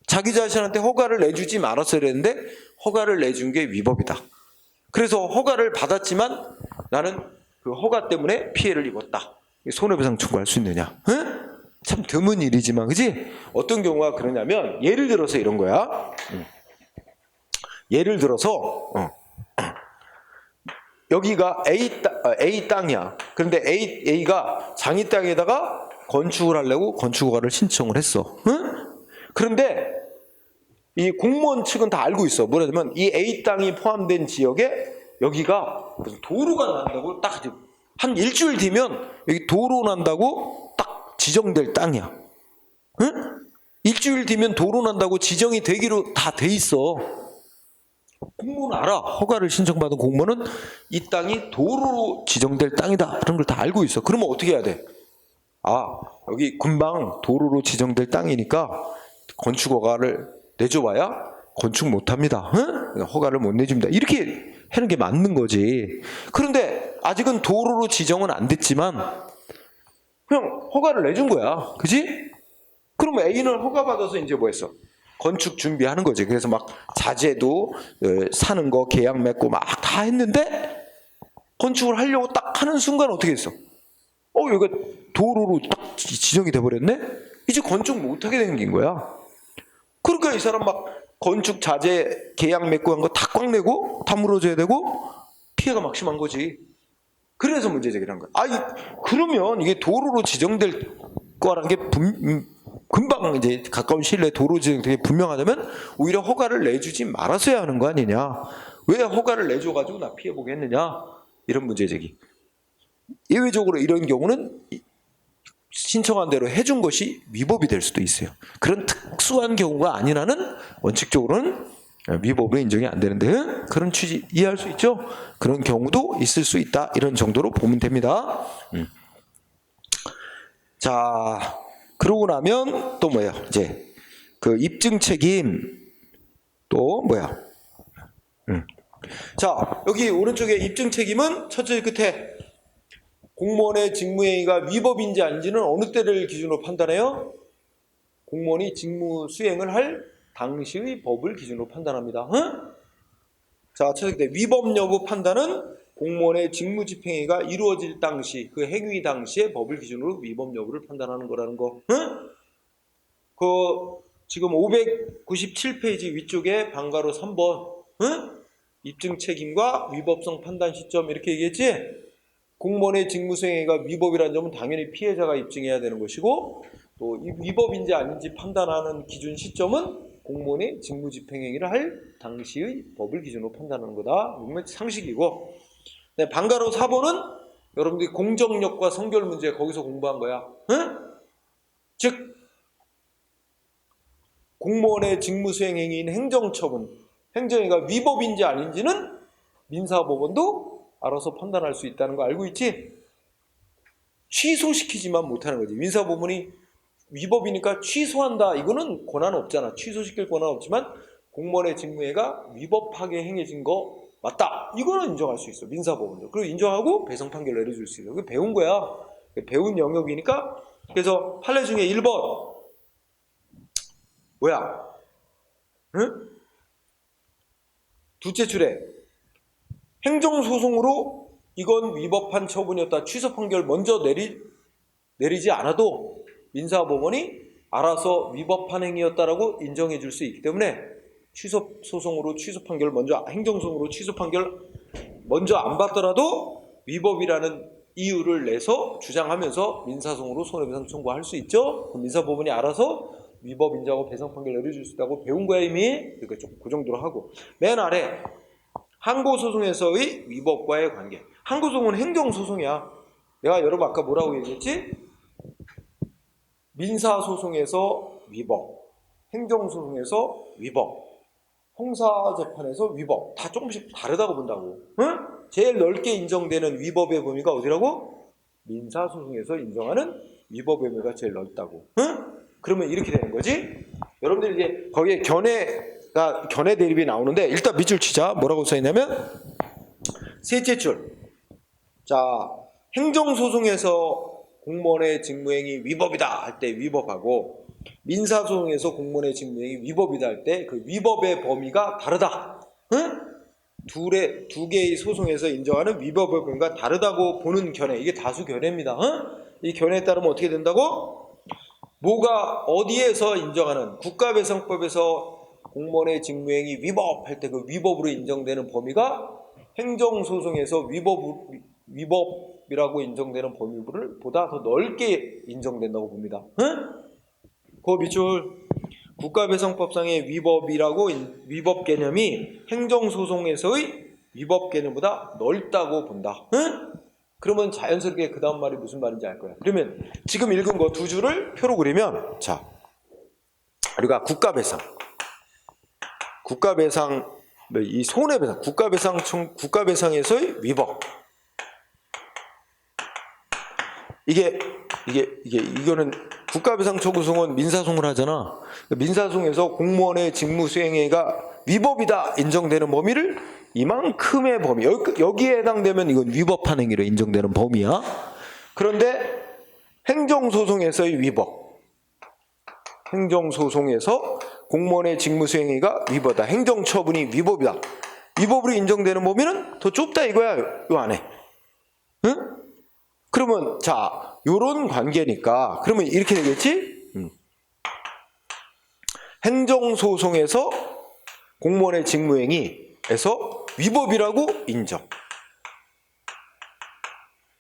자기 자신한테 허가를 내주지 말았어야 되는데 허가를 내준 게 위법이다. 그래서 허가를 받았지만 나는 그 허가 때문에 피해를 입었다. 손해배상 청구할 수 있느냐? 참 드문 일이지만, 그지? 어떤 경우가 그러냐면 예를 들어서 이런 거야. 예를 들어서 여기가 A 땅이야. 그런데 A가 장이 땅에다가 건축을 하려고 건축허가를 신청을 했어. 그런데 이 공무원 측은 다 알고 있어. 뭐냐면 이 A 땅이 포함된 지역에 여기가 무슨 도로가 난다고 딱 한 일주일 뒤면 여기 도로 난다고 딱 지정될 땅이야. 응? 일주일 뒤면 도로 난다고 지정이 되기로 다 돼 있어. 공무원 알아. 허가를 신청받은 공무원은 이 땅이 도로로 지정될 땅이다. 그런 걸 다 알고 있어. 그러면 어떻게 해야 돼? 아, 여기 금방 도로로 지정될 땅이니까 건축 허가를 내줘봐야 건축 못합니다. 응? 허가를 못 내줍니다. 이렇게 하는 게 맞는 거지. 그런데 아직은 도로로 지정은 안 됐지만 그냥 허가를 내준 거야. 그지? 그러면 A는 허가받아서 이제 뭐 했어? 건축 준비하는 거지. 그래서 막 자재도 사는 거 계약 맺고 막 다 했는데 건축을 하려고 딱 하는 순간 어떻게 했어? 여기가 도로로 딱 지정이 돼버렸네? 이제 건축 못하게 생긴 거야. 그러니까 이 사람 막 건축 자재 계약 맺고 한 거 다 꽉 내고 다 물어줘야 되고 피해가 막 심한 거지. 그래서 문제 제기를 한 거야. 그러면 이게 도로로 지정될 거라는 게 금방 이제 가까운 시일 내에 도로 지정되게 분명하다면 오히려 허가를 내주지 말았어야 하는 거 아니냐. 왜 허가를 내줘가지고 나 피해보게 했느냐. 이런 문제 제기. 예외적으로 이런 경우는 신청한 대로 해준 것이 위법이 될 수도 있어요. 그런 특수한 경우가 아닌 한은 원칙적으로는 위법으로 인정이 안 되는데 그런 취지 이해할 수 있죠? 그런 경우도 있을 수 있다. 이런 정도로 보면 됩니다. 자, 그러고 나면 또 뭐예요? 이제 그 입증 책임 또 뭐야? 자, 여기 오른쪽에 입증 책임은 첫째 끝에 공무원의 직무행위가 위법인지 아닌지는 어느 때를 기준으로 판단해요? 공무원이 직무 수행을 할 당시의 법을 기준으로 판단합니다. 자, 첫째 끝에 위법 여부 판단은 공무원의 직무 집행행위가 이루어질 당시 그 행위 당시의 법을 기준으로 위법 여부를 판단하는 거라는 거. 그 지금 597페이지 위쪽에 방가로 3번 입증 책임과 위법성 판단 시점 이렇게 얘기했지? 공무원의 직무 수행행위가 위법이라는 점은 당연히 피해자가 입증해야 되는 것이고 또 위법인지 아닌지 판단하는 기준 시점은 공무원의 직무 집행행위를 할 당시의 법을 기준으로 판단하는 거다. 이건 상식이고 네, 방가로 4번은 여러분들이 공정력과 성결 문제 거기서 공부한 거야. 즉 공무원의 직무 수행 행위인 행정처분, 행정행위가 위법인지 아닌지는 민사법원도 알아서 판단할 수 있다는 거 알고 있지? 취소시키지만 못하는 거지. 민사법원이 위법이니까 취소한다. 이거는 권한 없잖아. 취소시킬 권한 없지만 공무원의 직무행위가 위법하게 행해진 거 맞다. 이거는 인정할 수 있어. 민사법원도. 그리고 인정하고 배상 판결 내려줄 수 있어. 그게 배운 거야. 배운 영역이니까. 그래서 판례 중에 1번 뭐야? 응? 둘째 줄에 행정소송으로 이건 위법한 처분이었다. 취소 판결 먼저 내리지 않아도 민사법원이 알아서 위법한 행위였다라고 인정해 줄 수 있기 때문에 취소 소송으로 취소 판결 먼저 행정소송으로 취소 판결 먼저 안 받더라도 위법이라는 이유를 내서 주장하면서 민사소송으로 손해배상 청구할 수 있죠. 그럼 민사법원이 알아서 위법 인정하고 배상 판결 내려줄 수 있다고 배운 거야 이미. 그러니까 좀 그 정도로 하고 맨 아래 항고소송에서의 위법과의 관계. 항고소송은 행정소송이야. 내가 여러분 아까 뭐라고 얘기했지? 민사소송에서 위법, 행정소송에서 위법, 형사재판에서 위법 다 조금씩 다르다고 본다고. 응? 제일 넓게 인정되는 위법의 범위가 어디라고? 민사소송에서 인정하는 위법의 범위가 제일 넓다고. 응? 그러면 이렇게 되는 거지. 여러분들 이제 거기에 견해 대립이 나오는데 일단 밑줄 치자. 뭐라고 써있냐면 셋째 줄. 자, 행정소송에서 공무원의 직무행위 위법이다 할 때 위법하고 민사소송에서 공무원의 직무행위 위법이다 할 때 그 위법의 범위가 다르다. 응? 두 개의 소송에서 인정하는 위법의 범위가 다르다고 보는 견해. 이게 다수 견해입니다. 응? 이 견해에 따르면 어떻게 된다고? 뭐가 어디에서 인정하는 국가배상법에서 공무원의 직무행위 위법할 때 그 위법으로 인정되는 범위가 행정소송에서 위법이라고 인정되는 범위를 보다 더 넓게 인정된다고 봅니다. 응? 그 밑줄 국가배상법상의 위법 개념이 행정소송에서의 위법 개념보다 넓다고 본다. 응? 그러면 자연스럽게 그 다음 말이 무슨 말인지 알 거야. 그러면 지금 읽은 거 두 줄을 표로 그리면, 자, 우리가 국가배상, 이 손해배상, 국가배상에서의 위법. 이거는 국가배상 청구소송은 민사소송을 하잖아. 민사소송에서 공무원의 직무수행해가 위법이다 인정되는 범위를 이만큼의 범위, 여기에 해당되면 이건 위법한 행위로 인정되는 범위야. 그런데 행정소송에서의 위법, 행정소송에서 공무원의 직무수행해가 위법이다, 행정처분이 위법이다, 위법으로 인정되는 범위는 더 좁다 이거야. 요 안에. 응? 그러면 자, 요런 관계니까 그러면 이렇게 되겠지? 행정소송에서 공무원의 직무행위에서 위법이라고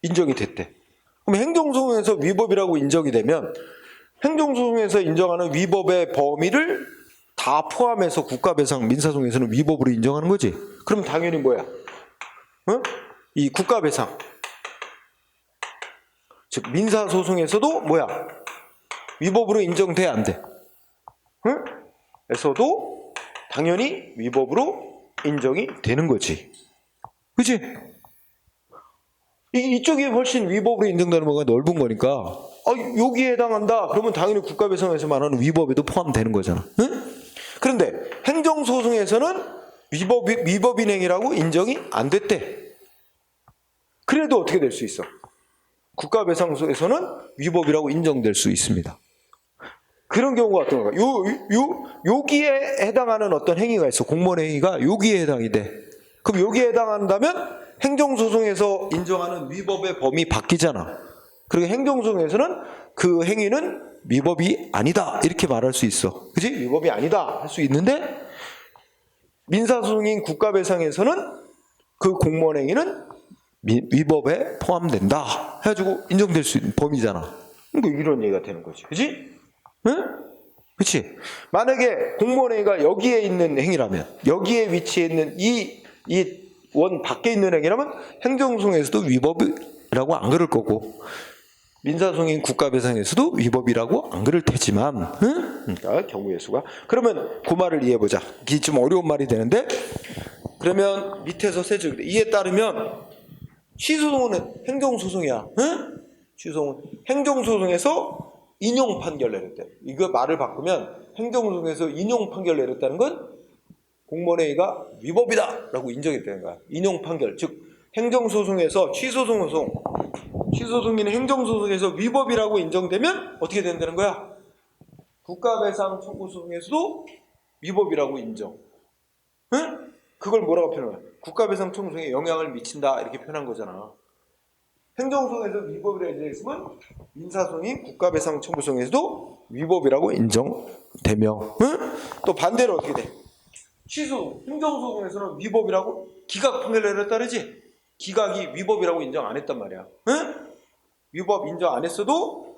인정이 됐대. 그럼 행정소송에서 위법이라고 인정이 되면 행정소송에서 인정하는 위법의 범위를 다 포함해서 국가배상, 민사소송에서는 위법으로 인정하는 거지. 그럼 당연히 뭐야? 이 국가배상, 즉 민사소송에서도 뭐야? 위법으로 인정돼야 안 돼. 에서도 당연히 위법으로 인정이 되는 거지. 그치? 이쪽이 훨씬 위법으로 인정되는 거가 넓은 거니까, 여기에 해당한다 그러면 당연히 국가배상에서 말하는 위법에도 포함되는 거잖아. 응? 그런데 행정소송에서는 위법인 행위라고 인정이 안 됐대. 그래도 어떻게 될 수 있어? 국가배상소에서는 위법이라고 인정될 수 있습니다. 그런 경우가 어떤 건가? 여기에 해당하는 어떤 행위가 있어. 공무원 행위가 여기에 해당이 돼. 그럼 여기에 해당한다면 행정소송에서 인정하는 위법의 범위 바뀌잖아. 그리고 행정소송에서는 그 행위는 위법이 아니다 이렇게 말할 수 있어. 그치? 위법이 아니다 할 수 있는데 민사소송인 국가배상에서는 그 공무원 행위는 위법에 포함된다 해가지고 인정될 수 있는 범위잖아. 그러니까 이런 얘기가 되는 거지. 그치? 응? 그치? 만약에 공무원 행위가 여기에 있는 행위라면, 여기에 위치해 있는 이 원 밖에 있는 행위라면 행정소송에서도 위법이라고 안 그럴 거고 민사소송인 국가배상에서도 위법이라고 안 그럴 테지만, 응? 그러니까 경우의 수가. 그러면 그 말을 이해해보자. 이게 좀 어려운 말이 되는데, 그러면 밑에서 세 줄, 이에 따르면 취소소송은 행정소송이야. 응? 취소소송은 행정소송에서 인용 판결 내렸대. 이거 말을 바꾸면 행정소송에서 인용 판결 내렸다는 건 공무원행위가 위법이다라고 인정했다는 거야. 인용 판결, 즉 행정소송에서 취소소송인 행정소송에서 위법이라고 인정되면 어떻게 된다는 거야? 국가배상 청구소송에서도 위법이라고 인정. 응? 그걸 뭐라고 표현해? 국가배상 청구소송에 영향을 미친다 이렇게 표현한 거잖아. 행정소송에서 위법이라고 인정했으면 민사소송인 국가배상 청구소송에서도 위법이라고 인정되며, 응? 또 반대로 어떻게 돼? 행정소송에서는 위법이라고 기각 판결 내렸다 그러지? 기각이 위법이라고 인정 안 했단 말이야. 응? 위법 인정 안 했어도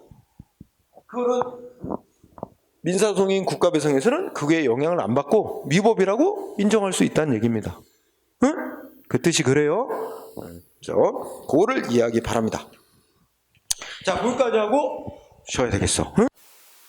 그거는 민사소송인 국가배상에서는 그게 영향을 안 받고 위법이라고 인정할 수 있다는 얘기입니다. 응? 그 뜻이 그래요. 그래서 그거를 이해하기 바랍니다. 자, 거기까지 하고 쉬어야 되겠어. 응?